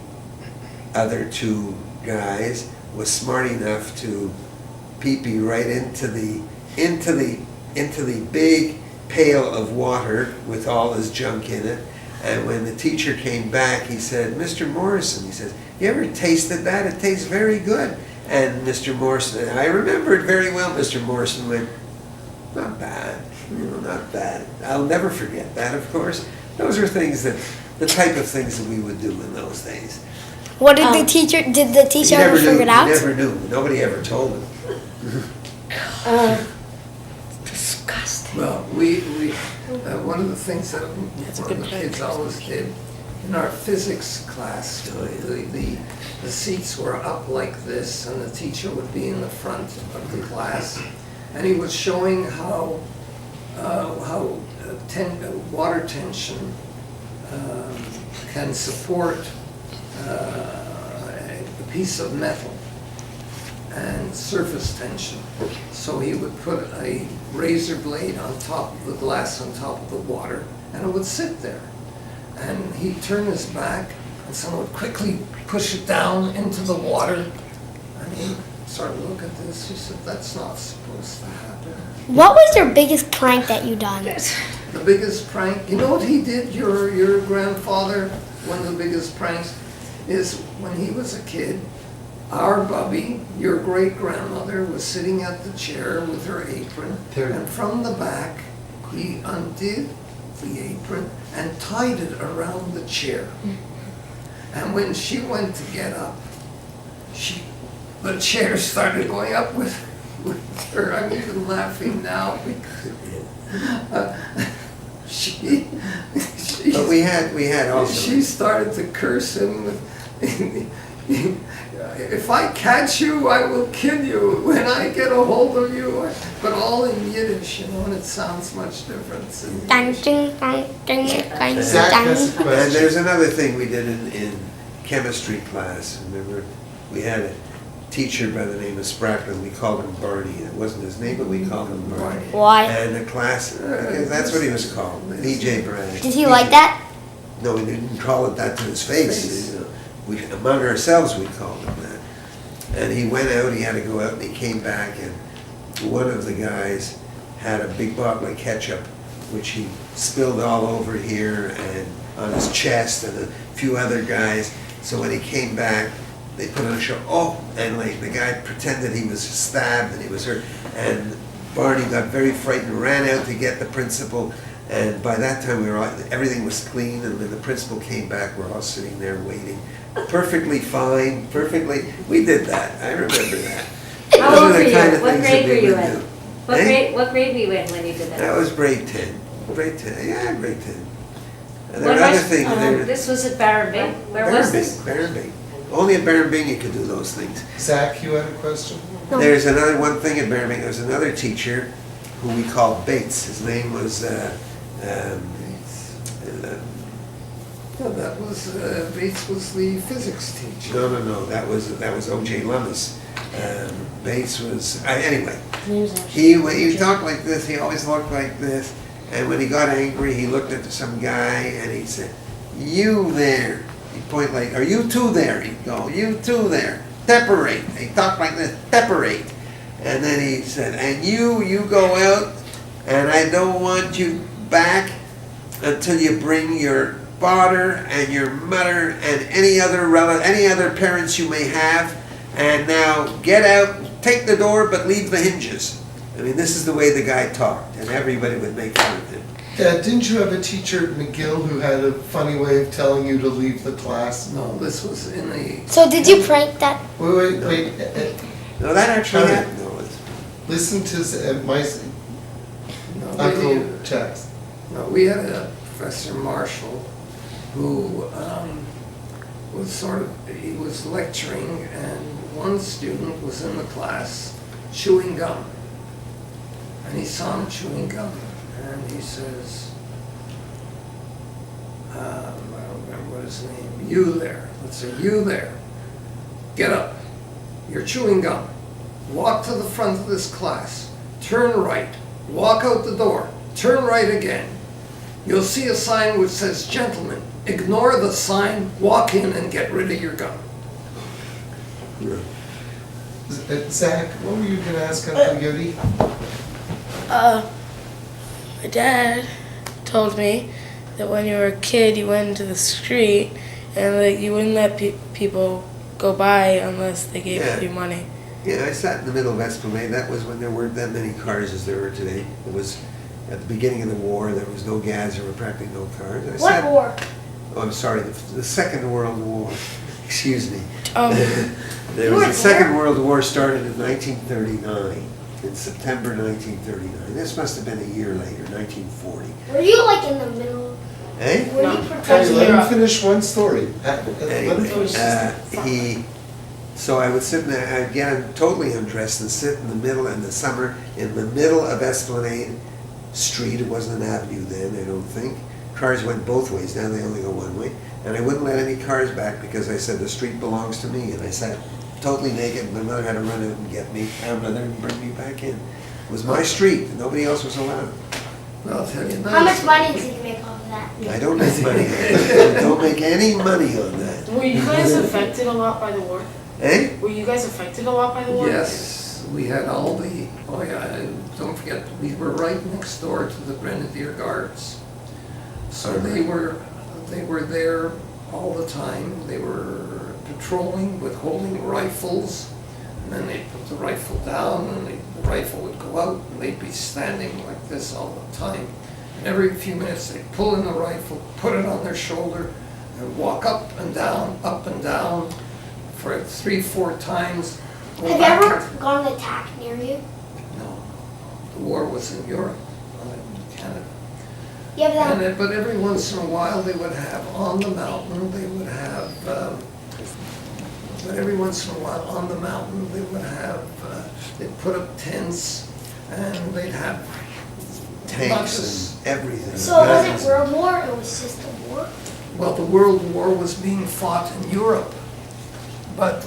other two guys was smart enough to pee-pee right into the big pail of water with all his junk in it. And when the teacher came back, he said, "Mr. Morrison," he says, "you ever tasted that? It tastes very good." And Mr. Morrison, I remember it very well, Mr. Morrison went, "Not bad, not bad." I'll never forget that, of course. Those are things the type of things that we would do in those days. What did the teacher He ever never figure knew, it out? he never knew, nobody ever told him. Disgusting. Well, one of the things that one of the kids always did in our physics class, the seats were up like this, and the teacher would be in the front of the class, and he was showing how water tension can support a piece of metal and surface tension. So he would put a razor blade on top of the glass, on top of the water, and it would sit there. And he'd turn his back, and someone would quickly push it down into the water. And he'd sort of look at this, he said, "That's not supposed to happen." What was your biggest prank that you done? The biggest prank, you know what he did, your grandfather, one of the biggest pranks, is when he was a kid, our Bubby, your great-grandmother, was sitting at the chair with her apron, and from the back, he undid the apron and tied it around the chair. And when she went to get up, the chair started going up with her. I'm even laughing now because But we had also... She started to curse him with, "If I catch you, I will kill you. When I get a hold of you," but all in Yiddish, and it sounds much different. Zach has a And question. there's another thing we did in chemistry class. Remember, we had a teacher by the name of Spratlin. We called him Barney. It wasn't his name, but we called him Barney. Why? And the class, because that's what he was called, B.J. Bragg. Did he like that? No, we didn't call it that to his face. You know. Among ourselves, we called him that. And he went out, he had to go out, and he came back, and one of the guys had a big bottle of ketchup, which he spilled all over here and on his chest, and a few other guys. So when he came back, they put on a show, and like the guy pretended he was stabbed and he was hurt. And Barney got very frightened, ran out to get the principal, and by that time everything was clean, and when the principal came back, we're all sitting there waiting. Perfectly fine, we did that, I remember that. How Those old are were the you? kind of What things grade that were we you would in? do. What grade were you in when you did That that? was grade 10, yeah, grade 10. And there What are other was- things, This was at Barrowby. Where was this? Barrowby. Only at Barrowby you could do those things. Zach, you had a question? No. There's another one thing at Barrowby, there's another teacher who we called Bates. His name was, No, that was, Bates was the physics teacher. no, that was O.J. Lummis. Bates was, anyway, Name's actually he talked like this, he always looked like this, and when he got angry, he looked at some guy and he said, "You there." He'd point like, "Are you two there?" He'd go, "You two there. Separate." He talked like this, separate. And then he said, "And you go out, and I don't want you back until you bring your father and your mother and any other parents you may have. And now get out, take the door, but leave the hinges." I mean, this is the way the guy talked, and everybody would make fun of him. Dad, didn't you have a teacher at McGill who had a funny way of telling you to leave the class? No, this was in the, So did you prank that? Wait. No, that actually Okay. happened. No, Listen to my no, Uncle Jack's. no, we had a Professor Marshall, who he was lecturing, and one student was in the class chewing gum. And he saw him chewing gum, and he says, I don't remember what his name, you there, let's say, you there, get up, you're chewing gum. Walk to the front of this class, turn right, walk out the door, turn right again. You'll see a sign which says, gentlemen, ignore the sign, walk in and get rid of your gum. Zach, what were you going to ask Uncle Yudie? My dad told me that when you were a kid, you went into the street and like you wouldn't let people go by unless they gave Yeah. you money. Yeah, I sat in the middle of Esplanade. That was when there weren't that many cars as there are today. It was at the beginning of the war. There was no gas. There were practically no cars. What war? Oh, I'm sorry, the Second World War. Excuse me. There You was were the Second there? World War started in 1939, in September 1939. This must have been a year later, 1940. Were you like in the middle? Eh? Were No. you Hey, protecting? let him finish one story. Let him finish. So I would sit there, I'd get totally undressed and sit in the middle, in the summer, in the middle of Esplanade Street. It wasn't an avenue then, I don't think. Cars went both ways, now they only go one way. And I wouldn't let any cars back because I said the street belongs to me. And I sat totally naked, and my mother had to run out and get me, my mother, and bring me back in. It was my street, nobody else was allowed. Well, I'll tell you How nice. much money did you make off of that? I don't make money on that. I don't make any money on that. Were you guys affected a lot by the war? Eh? Were you guys affected a lot by the war? Yes, we had all the, oh yeah, don't forget, we were right next door to the Grenadier Guards. So they were there all the time. They were patrolling with holding rifles, and then they'd put the rifle down, and the rifle would go out, and they'd be standing like this all the time. And every few minutes, they'd pull in the rifle, put it on their shoulder, and walk up and down for 3-4 times. Go Have you back ever and- gone attacked near you? No, the war was in Europe, not in Canada. Yeah, but then, But every once in a while, they would have on the mountain, they would have, but every once in a while on the mountain, they would have, they'd put up tents, and they'd have Tanks and everything. so it Guns. wasn't World War, it was just a war? Well, the World War was being fought in Europe, but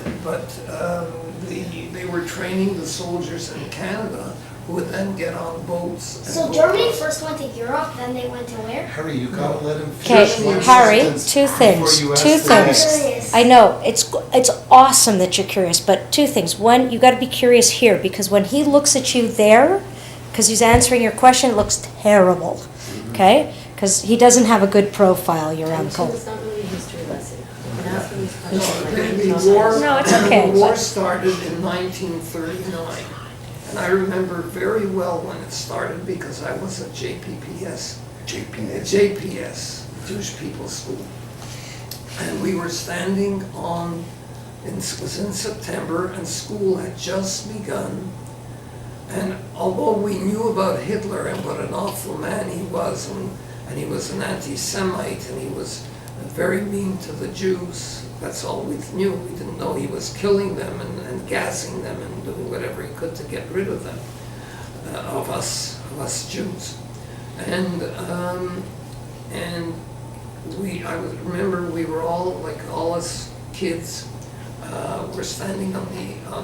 they were training the soldiers in Canada who would then get on boats. and So go Germany across. first went to Europe, then they went to where? Harry, you gotta let him Okay, finish one Harry, sentence two before things, you ask two the I'm things. next. curious. I know, it's awesome that you're curious, but two things. One, you gotta be curious here, because when he looks at you there, because he's answering your question, it looks terrible, okay? Because he doesn't have a good profile, your uncle. It's not really a history lesson. You can ask him these No, questions. the war, No, it's okay. the war started in 1939, and I remember very well when it started because I was at JPPS, JPS, Jewish People's School, and we were standing on, it was in September, and school had just begun. And although we knew about Hitler and what an awful man he was, and he was an anti-Semite, and he was very mean to the Jews, that's all we knew. We didn't know he was killing them and gassing them and doing whatever he could to get rid of them, of us Jews. And I remember we were all, like all us kids, were standing on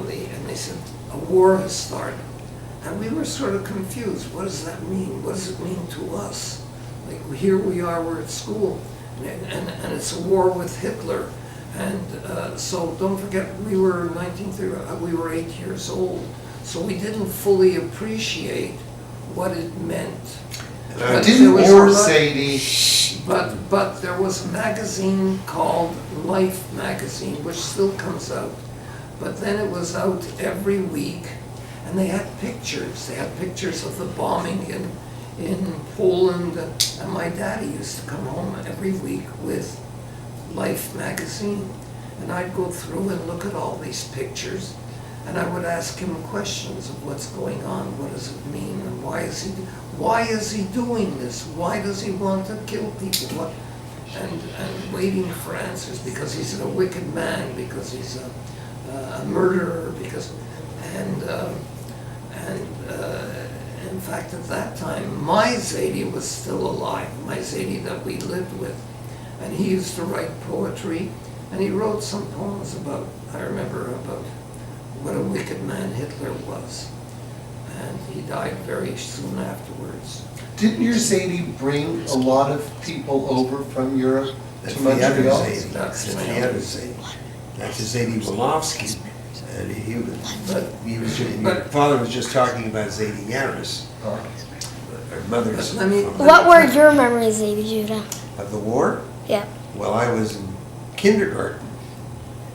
the, and they said, a war has started. And we were sort of confused. What does that mean? What does it mean to us? Like here we are, we're at school, and it's a war with Hitler. And so don't forget, we were 1930, we were 8 years old. So we didn't fully appreciate what it meant. But Didn't there was war, a lot- Sadie? but there was a magazine called Life magazine, which still comes out. But then it was out every week, and they had pictures. They had pictures of the bombing in Poland, and my daddy used to come home every week with Life magazine. And I'd go through and look at all these pictures, And I would ask him questions of what's going on, what does it mean, and why is he doing this? Why does he want to kill people? What? And waiting for answers because he's a wicked man, because he's a murderer, because and in fact at that time my Zadie was still alive, my Zadie that we lived with, and he used to write poetry, and he wrote some poems about, I remember, about what a wicked man Hitler was, and he died very soon afterwards. Didn't your Zadie bring a lot of people over from Europe That's to the other Montreal? Zadie. That's the other Zadie. That's the Zadie Wolofsky. And he was, your father was just talking about Zadie Yaris, our mother's. Let me- What were your memories, Zadie Judah? Of the war? Yeah. Well, I was in kindergarten.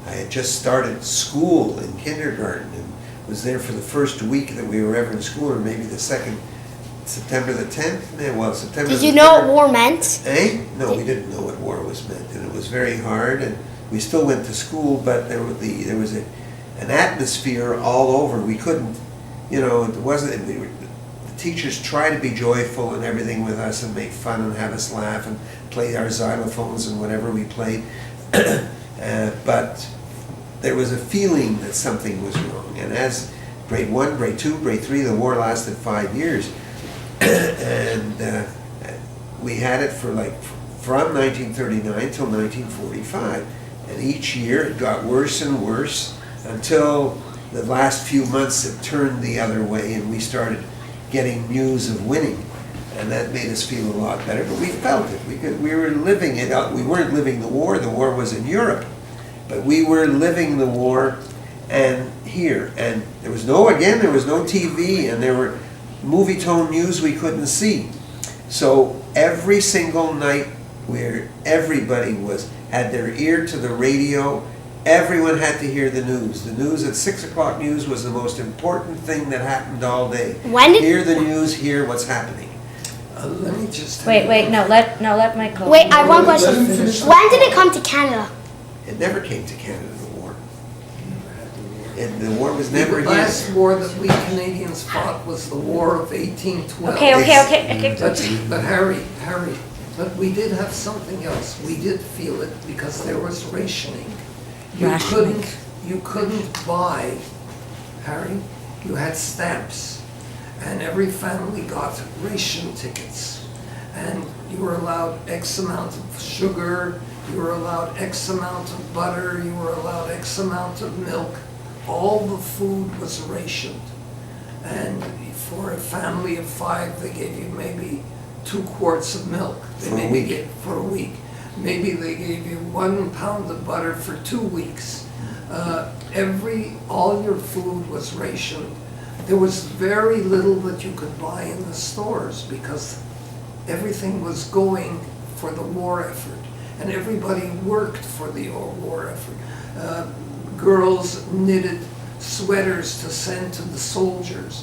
I had just started school in kindergarten and was there for the first week that we were ever in school, or maybe the second, September the 10th? Yeah, well, September Did the you know what 3rd. war meant? Eh? No, we didn't know what war was meant, and it was very hard, and we still went to school, but there was an atmosphere all over. We couldn't, it wasn't, the teachers tried to be joyful and everything with us and make fun and have us laugh and play our xylophones and whatever we played, but there was a feeling that something was wrong. And as grade 1, grade 2, grade 3, the war lasted 5 years. And we had it for from 1939 till 1945. And each year it got worse and worse until the last few months it turned the other way and we started getting news of winning. And that made us feel a lot better, but we felt it. We were living it out. We weren't living the war was in Europe. But we were living the war and here. And there was no TV, and there were movie tone news we couldn't see. So every single night where everybody had their ear to the radio, everyone had to hear the news. The news at 6 o'clock news was the most important thing that happened all day. Hear the news, hear what's happening. Let me just Wait, let Mike go. Wait, I have one question. Let him finish. When did it come to Canada? It never came to Canada, the war. And the war was never The here. last war that we Canadians fought was the War of 1812. Okay. But Harry, but we did have something else. We did feel it because there was rationing. Rationing. You couldn't buy, Harry, you had stamps. And every family got ration tickets. And you were allowed X amount of sugar, you were allowed X amount of butter, you were allowed X amount of milk. All the food was rationed. And for a family of 5, they gave you maybe 2 quarts of milk. For a week. For a week. Maybe they gave you 1 pound of butter for 2 weeks. All your food was rationed. There was very little that you could buy in the stores because everything was going for the war effort, and everybody worked for the war effort. Girls knitted sweaters to send to the soldiers.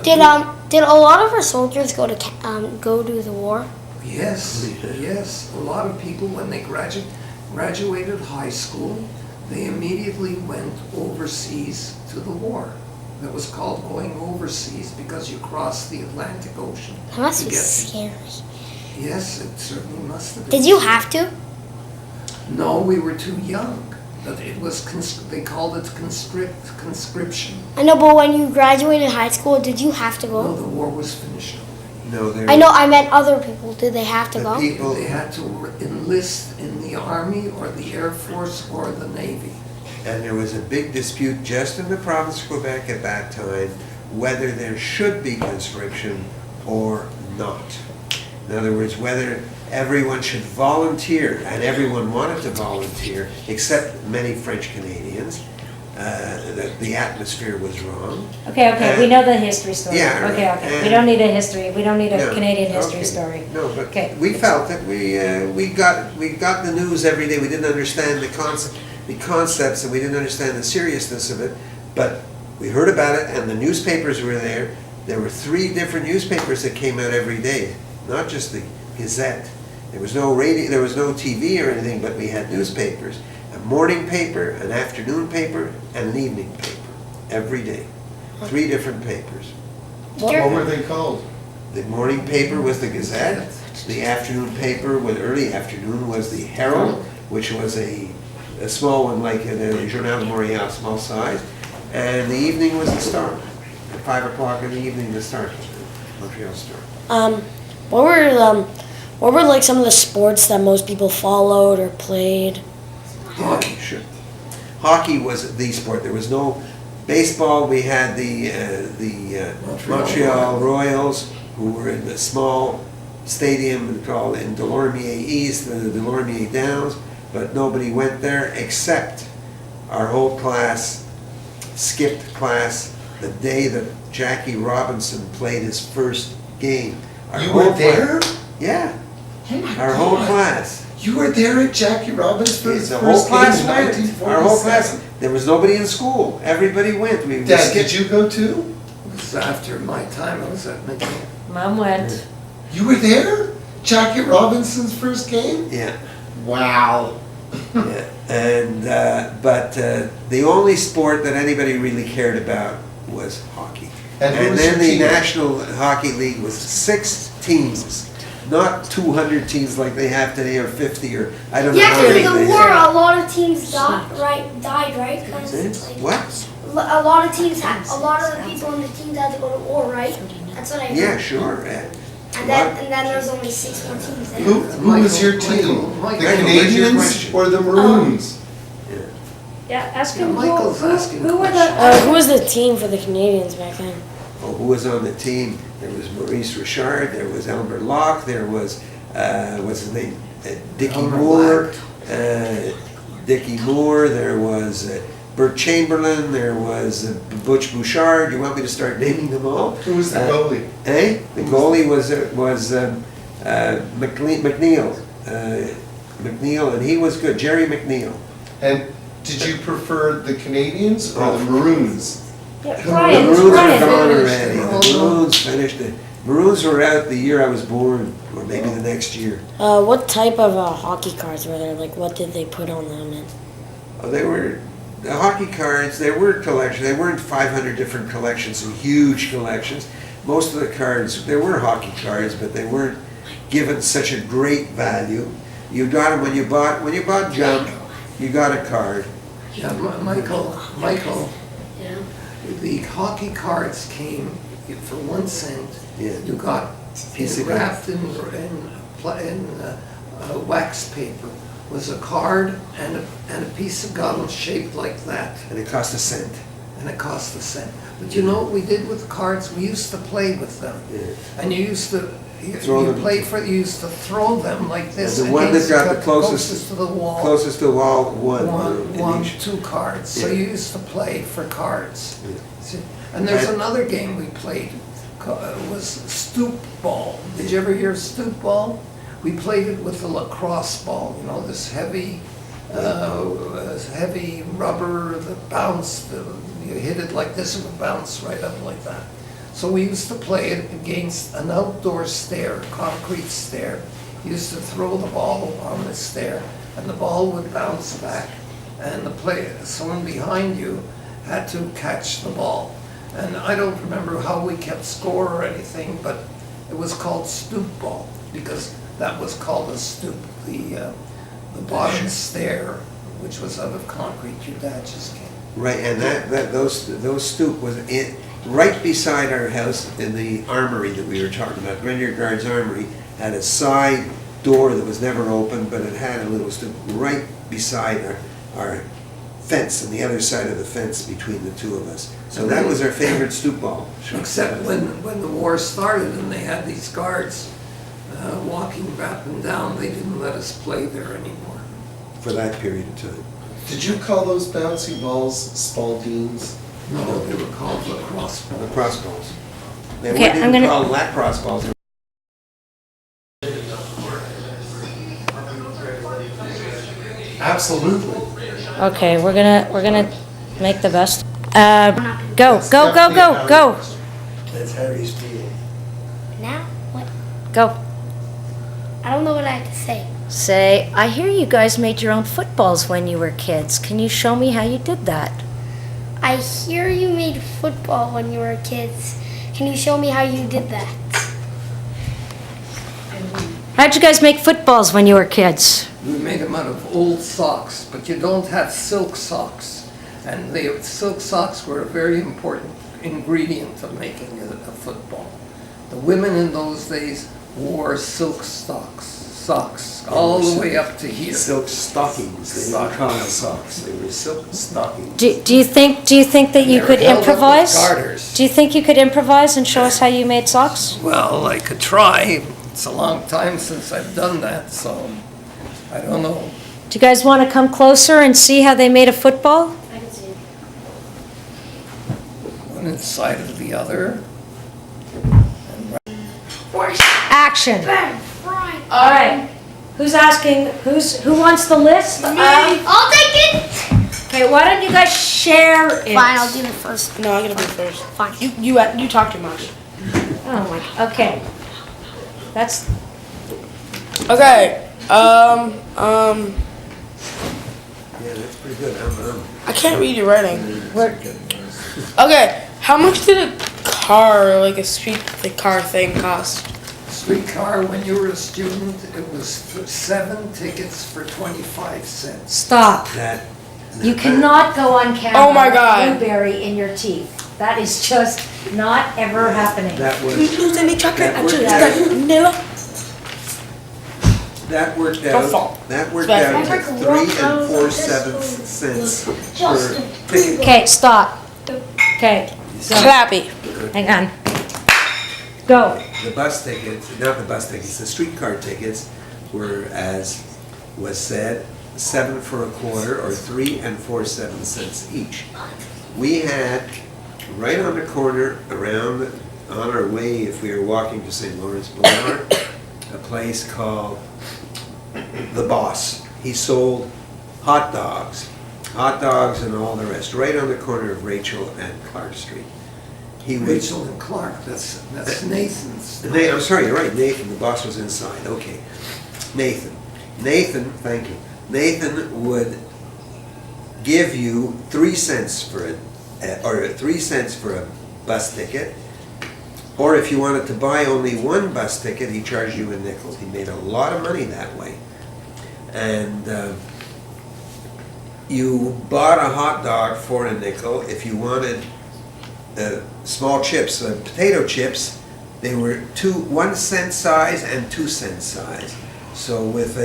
Did a lot of our soldiers go to the war? Yes. A lot of people, when they graduated high school, they immediately went overseas to the war. That was called going overseas because you crossed the Atlantic Ocean. That must to be get scary. Yes, it certainly must have been. Did you have to? No, we were too young. But it was, they called it conscription. I know, but when you graduated high school, did you have to No, go? the war was finished already. No, I know, I meant other people. Did they have to the go? people, They had to enlist in the Army or the Air Force or the Navy. and there was a big dispute just in the province of Quebec at that time whether there should be conscription or not. In other words, whether everyone should volunteer, and everyone wanted to volunteer, except many French Canadians. The atmosphere was wrong. Okay, we know the history story. Yeah, Okay. We don't need a history, we don't need a No, Canadian history okay. story. No, but Okay. we felt that we got the news every day. We didn't understand the concepts, and we didn't understand the seriousness of it, but we heard about it, and the newspapers were there. There were 3 different newspapers that came out every day, not just the Gazette. There was no radio, there was no TV or anything, but we had newspapers. And morning paper, an afternoon paper, and an evening paper every day. 3 different papers. What were they called? The morning paper was the Gazette. The afternoon paper, early afternoon, was the Herald, which was a small one like the Journal de Montréal, small size. And the evening was the Star. At 5 o'clock in the evening, the Star, Montreal Star. What were like some of the sports that most people followed or played? Hockey, sure. Hockey was the sport. There was no baseball. We had the Montreal Royals, who were in the small stadium called in Delormier East, the Delormier Downs, but nobody went there except our whole class skipped class the day that Jackie Robinson played his first game. You were there? Yeah. Oh my Our whole God. class. You were there at Jackie Robinson's The whole first game class in went. 1947? Our whole class. There was nobody in school. Everybody went. We Dad, skipped. did you go too? It was after my time, I was at McGill. Mom went. You were there? Jackie Robinson's first game? Yeah. Wow. Yeah. And but the only sport that anybody really cared about was hockey. And who was then your the team? National Hockey League was 6 teams, not 200 teams like they have today, or 50, or I don't know Yeah, how because many of they the war, have. a lot of teams died, right? 'Cause, like, What? a lot of teams had, a lot of the people on the teams had to go to war, right? That's what I heard. Yeah, sure. And then there's only 6 more teams there. Who was your team? Michael, The where's your Canadians question? or the Maroons? Yeah, ask Yeah, him Michael's asking who were questions. the. Who was the team for the Canadians back then? Oh, who was on the team? There was Maurice Richard, there was Elmer Locke, there was, what's his name? Dickie Elmer Moore, Dickie Moore, there was Bert Chamberlain, there was Butch Bouchard. You want me to start naming them all? Who was the goalie? The goalie was McNeil. McNeil, and he was good, Jerry McNeil. And did you prefer the Canadians or the Maroons? Yeah, The Brian, Maroons are Brian. gone finished already. it. The Maroons finished it. Maroons were out the year I was born, or maybe the next year. What type of hockey cards were there? Like, what did they put on them? And Oh, they were, the hockey cards, they were collections. They weren't 500 different collections and huge collections. Most of the cards, there were hockey cards, but they weren't given such a great value. You got them when you bought junk, you got a card. Yeah, Michael, yeah. the hockey cards came for 1 cent. Yeah. You got Piece of wrapped in wax paper was a card and a piece of gum shaped like that, And it cost a cent. and it cost a cent. But you know what we did with the cards? We used to play with them, Yeah. and you used to. You Throw them. played for. You used to throw them like this. And the one against that got the closest- to the wall. Closest to the wall, won. Won each. 2 cards. So Yeah. you used to play for cards. Yeah. See? And there's And- another game we played, was stoop ball. Did you ever hear stoop ball? We played it with a lacrosse ball, you know, this heavy rubber that bounced. You hit it like this, it would bounce right up like that. So we used to play it against an outdoor stair, concrete stair. You used to throw the ball on the stair, and the ball would bounce back, and someone behind you had to catch the ball. And I don't remember how we kept score or anything, but it was called stoop ball, because that was called a stoop, the bottom stair, which was out of concrete. Your dad just came. Right, and those stoop was right beside our house in the armory that we were talking about. Grenadier Guards Armory had a side door that was never open, but it had a little stoop right beside our fence, on the other side of the fence between the two of us. So that was our favorite stoop ball. Except when the war started and they had these guards walking up and down, they didn't let us play there anymore. For that period of time. Did you call those bouncy balls Spaldings? No, they were called lacrosse balls. Lacrosse balls. They Okay, weren't I'm even gonna- called lacrosse balls. Absolutely. Okay, we're gonna make the best. Go. That's Harry's field. Now? What? Go. I don't know what I have to say. say, I hear you guys made your own footballs when you were kids. Can you show me how you did that? I hear you made football when you were kids. Can you show me how you did that? How'd you guys make footballs when you were kids? We made them out of old socks, but you don't have silk socks. And the silk socks were a very important ingredient of making a football. The women in those days wore silk socks all the way up to here. Silk stockings, they didn't call them socks, they were silk stockings. Do you think that you They could were held up with improvise? garters. Do you think you could improvise and show us how you made socks? Well, I could try. It's a long time since I've done that, so I don't know. Do you guys want to come closer and see how they made a football? I can see it. One inside of the other. Action. Right. All right. Who's asking? Who wants the list? I'll take it. Okay. Why don't you guys share it? Fine, I'll do the first. No, I gotta be first. Fine. You talk too much. Oh my. Okay. That's Okay. Yeah, that's pretty good. I can't read your writing. we're, Okay. How much did a car, like a car thing, cost? Streetcar, when you were a student, it was 7 tickets for 25 cents. stop. That, You cannot go on camera. Oh my with God. Blueberry in your teeth. That is just not ever happening. that Did we was, lose any chocolate? That worked Actually, out. is that vanilla? that worked Don't fall. out, that worked Bad. out to 3 and 4/7 cents per ticket. Okay, stop. Okay, Clappy. hang on. Go. The bus tickets, not the bus tickets, the streetcar tickets were, as was said, 7 for a quarter or 3 and 4/7 cents each. We had right on the corner around, on our way, if we were walking to St. Lawrence Boulevard, a place called The Boss. He sold hot dogs and all the rest, right on the corner of Rachel and Clark Street. He would, Rachel and Clark, that's Nathan's. I'm sorry, you're right, Nathan, the boss was inside, okay. Nathan, thank you. Nathan would give you 3 cents for or 3 cents for a bus ticket, or if you wanted to buy only one bus ticket, he charged you a nickel. He made a lot of money that way. And you bought a hot dog for a nickel. If you wanted small chips, potato chips, they were 1 cent size and 2 cent size. So if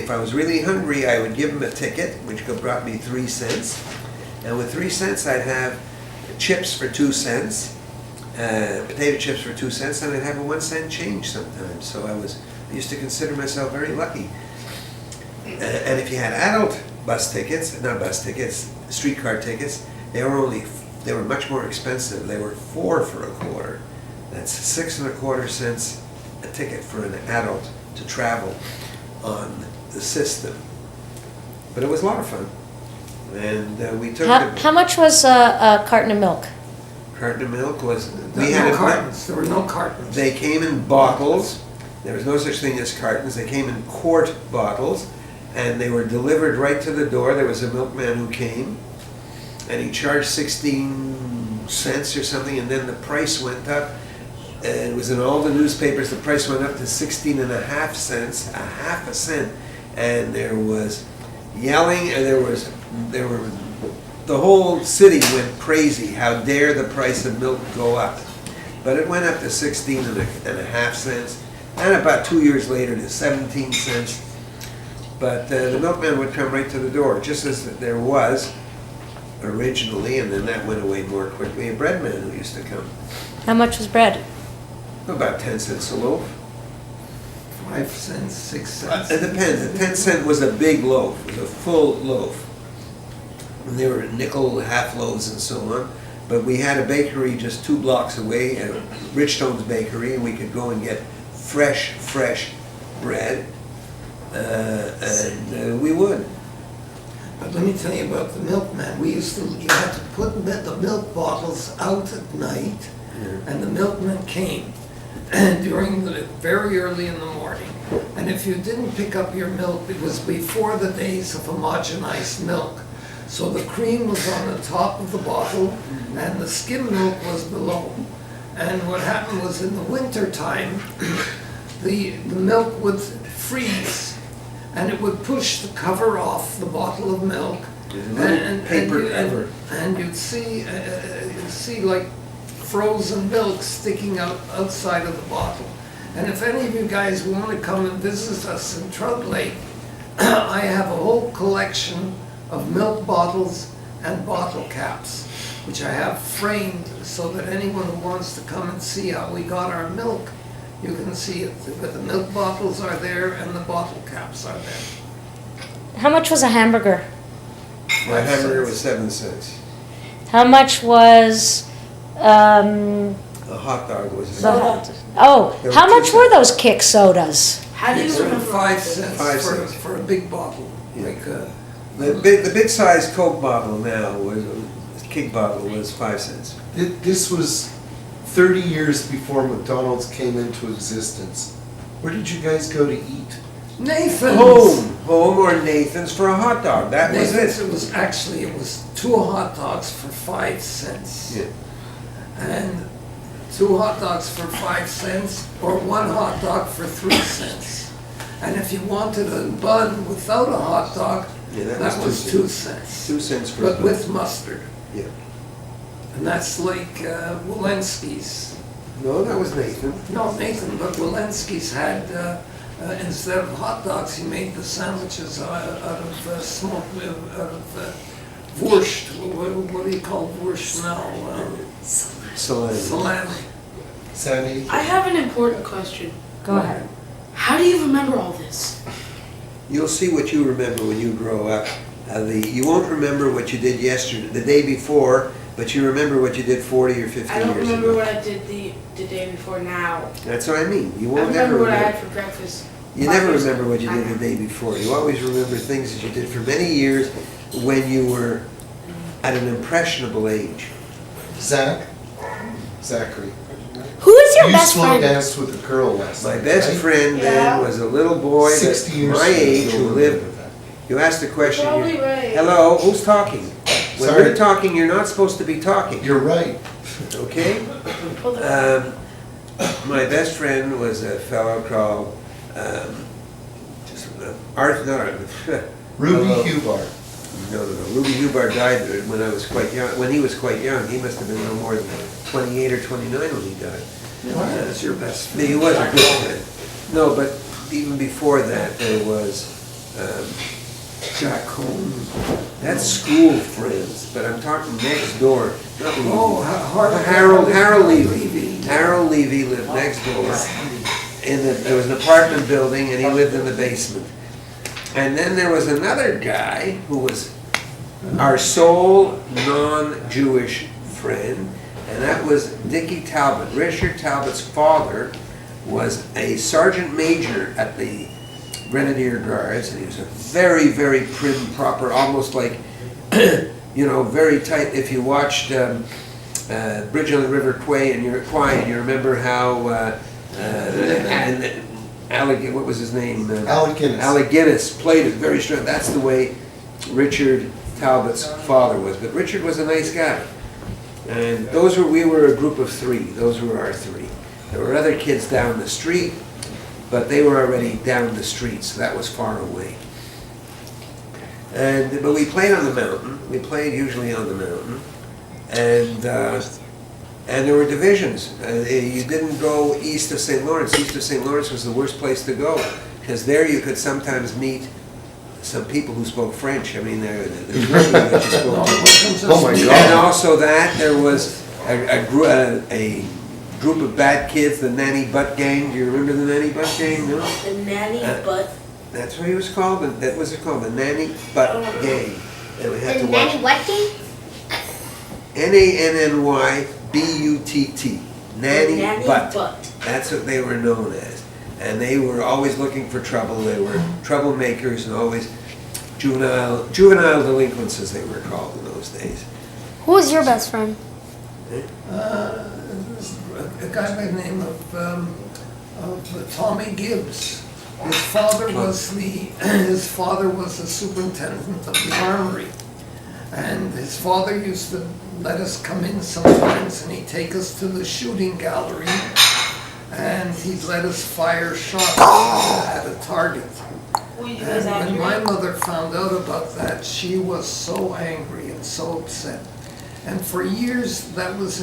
I was really hungry, I would give him a ticket, which brought me 3 cents. And with 3 cents, I'd have chips for 2 cents, potato chips for 2 cents, and I'd have a 1 cent change sometimes. So I used to consider myself very lucky. And if you had adult streetcar tickets, they were much more expensive. They were 4 for a quarter. That's 6 1/4 cents a ticket for an adult to travel on the system. But it was a lot of fun. And we took How much was a carton of milk? carton of milk was, No cartons, there were no cartons. they came in bottles. There was no such thing as cartons. They came in quart bottles, and they were delivered right to the door. There was a milkman who came, and he charged 16 cents or something, and then the price went up. It was in all the newspapers. The price went up to 16.5 cents, a half a cent, and there was yelling, and the whole city went crazy. How dare the price of milk go up? But it went up to 16.5 cents, and about 2 years later to 17 cents. But the milkman would come right to the door, just as there was originally, and then that went away more quickly, a bread man who used to come. How much was bread? About 10 cents a loaf. 5 cents, 6 cents. It depends. A 10 cent was a big loaf, it was a full loaf. And they were nickel half loaves and so on. But we had a bakery just 2 blocks away, Richtone's Bakery, and we could go and get fresh bread. And we would. But let me tell you about the milkman. You had to put the milk bottles out at night, and the milkman came. during the, very early in the morning. And if you didn't pick up your milk, it was before the days of homogenized milk. So the cream was on the top of the bottle and the skim milk was below. And what happened was in the winter time, the milk would freeze and it would push the cover off the bottle of milk. And you'd see like frozen milk sticking out outside of the bottle. And if any of you guys want to come and visit us in Trout Lake, I have a whole collection of milk bottles and bottle caps, which I have framed so that anyone who wants to come and see how we got our milk, you can see it. But the milk bottles are there and the bottle caps are there. How much was a hamburger? My hamburger was 7 cents. How much was A hot dog was. oh, There how were 2 much were those kick sodas? How do you It's remember 5 cents, 5 for, cents. for a big bottle. Yeah. Like The big size Coke bottle now was, King bottle was 5 cents. This was 30 years before McDonald's came into existence. Where did you guys go to eat? Nathan's. Home or Nathan's for a hot dog. That was Nathan's, it. it was 2 hot dogs for 5 cents. Yeah. And 2 hot dogs for 5 cents or 1 hot dog for 3 cents. And if you wanted a bun without a hot dog, Yeah, that was 2 cents. 2 cents for a But bun. with mustard. Yeah. And that's like Walensky's. No, that was Nathan. No, Nathan, but Walensky's had, instead of hot dogs, he made the sandwiches out of smoked, out of wurst. What do you call wurst now? Salami. Salami. Sandy? I have an important question. Go ahead. How do you remember all this? You'll see what you remember when you grow up. You won't remember what you did yesterday, the day before, but you remember what you did 40 or 50 I don't years remember ago. what I did the day before now. That's what I mean. You I won't remember ever what I remember. had for breakfast. You 5 never years remember ago. what you did the day before. You always remember things that you did for many years when you were at an impressionable age. Zachary. Who is your You best slow friend? danced with a girl last My night, best right? friend then was a little boy 60 years my ago, age you'll who lived. remember that. You asked the question. Probably you- right. Hello, who's talking? When Sorry? we're talking, you're not supposed to be talking. You're right. Okay? Hold on. My best friend was a fellow called Ruby Hello. Hubar. No. Ruby Hubar died when I was quite young. When he was quite young, he must have been no more than 28 or 29 when he died. That's your best friend. He was a good friend. No, but even before that, there was Jack Holmes. that's school friends. But I'm talking next door. Not Levy. Oh, Harold Levy. Harold Levy lived next door. There was an apartment building, and he lived in the basement. And then there was another guy who was our sole non-Jewish friend, and that was Dickie Talbot. Richard Talbot's father was a sergeant major at the Grenadier Guards, and he was a very, very prim, proper, almost like, very tight. If you watched Bridge on the River Kwai, and you remember how what was his name? Alec Guinness. Alec Guinness played it very strong. That's the way Richard Talbot's father was. But Richard was a nice guy. And we were a group of 3. Those were our 3. There were other kids down the street, but they were already down the street, so that was far away. But we played on the mountain. We played usually on the mountain. And there were divisions. You didn't go east of St. Lawrence. East of St. Lawrence was the worst place to go, because there you could sometimes meet some people who spoke French. I mean, there's Russian that you spoke to. Oh my And God. also there was a group of bad kids, the Nanny Butt Gang. Do you remember the Nanny Butt Gang? No? The nanny butt. That's what it was called. That was it called, the Nanny Butt Gang. And we had to watch what game? Nannybutt. Nanny Butt. butt. That's what they were known as. And they were always looking for trouble. They were troublemakers and always juvenile delinquents, as they were called in those days. Who was your best friend? a guy by the name of Tommy Gibbs. His father was the superintendent of the armory. And his father used to let us come in sometimes, and he'd take us to the shooting gallery, and he'd let us fire shots at a target. And when my mother found out about that, she was so angry and so upset. And for years, that was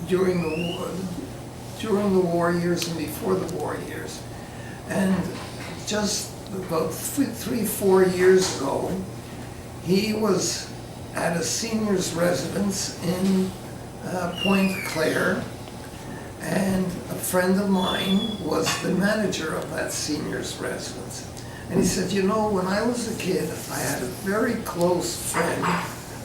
during the war years and before the war years. And just about 3-4 years ago, he was at a senior's residence in Pointe Claire, and a friend of mine was the manager of that senior's residence. And he said, you know, when I was a kid, I had a very close friend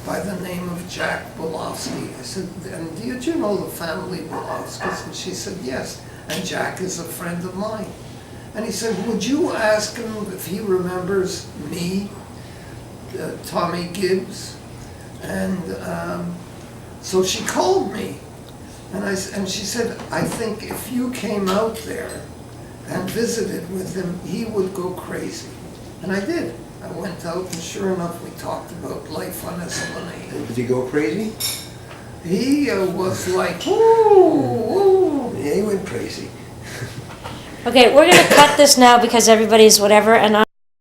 by the name of Jack Bolofsky. I said, and did you know the family Bolofskys? And she said, yes, and Jack is a friend of mine. And he said, would you ask him if he remembers me, Tommy Gibbs? And so she called me, and she said, I think if you came out there and visited with him, he would go crazy. And I did. I went out, and sure enough, we talked about life on Esplanade. Did he go crazy? He was like, ooh. Yeah, he went crazy. Okay, we're gonna cut this now because everybody's whatever, and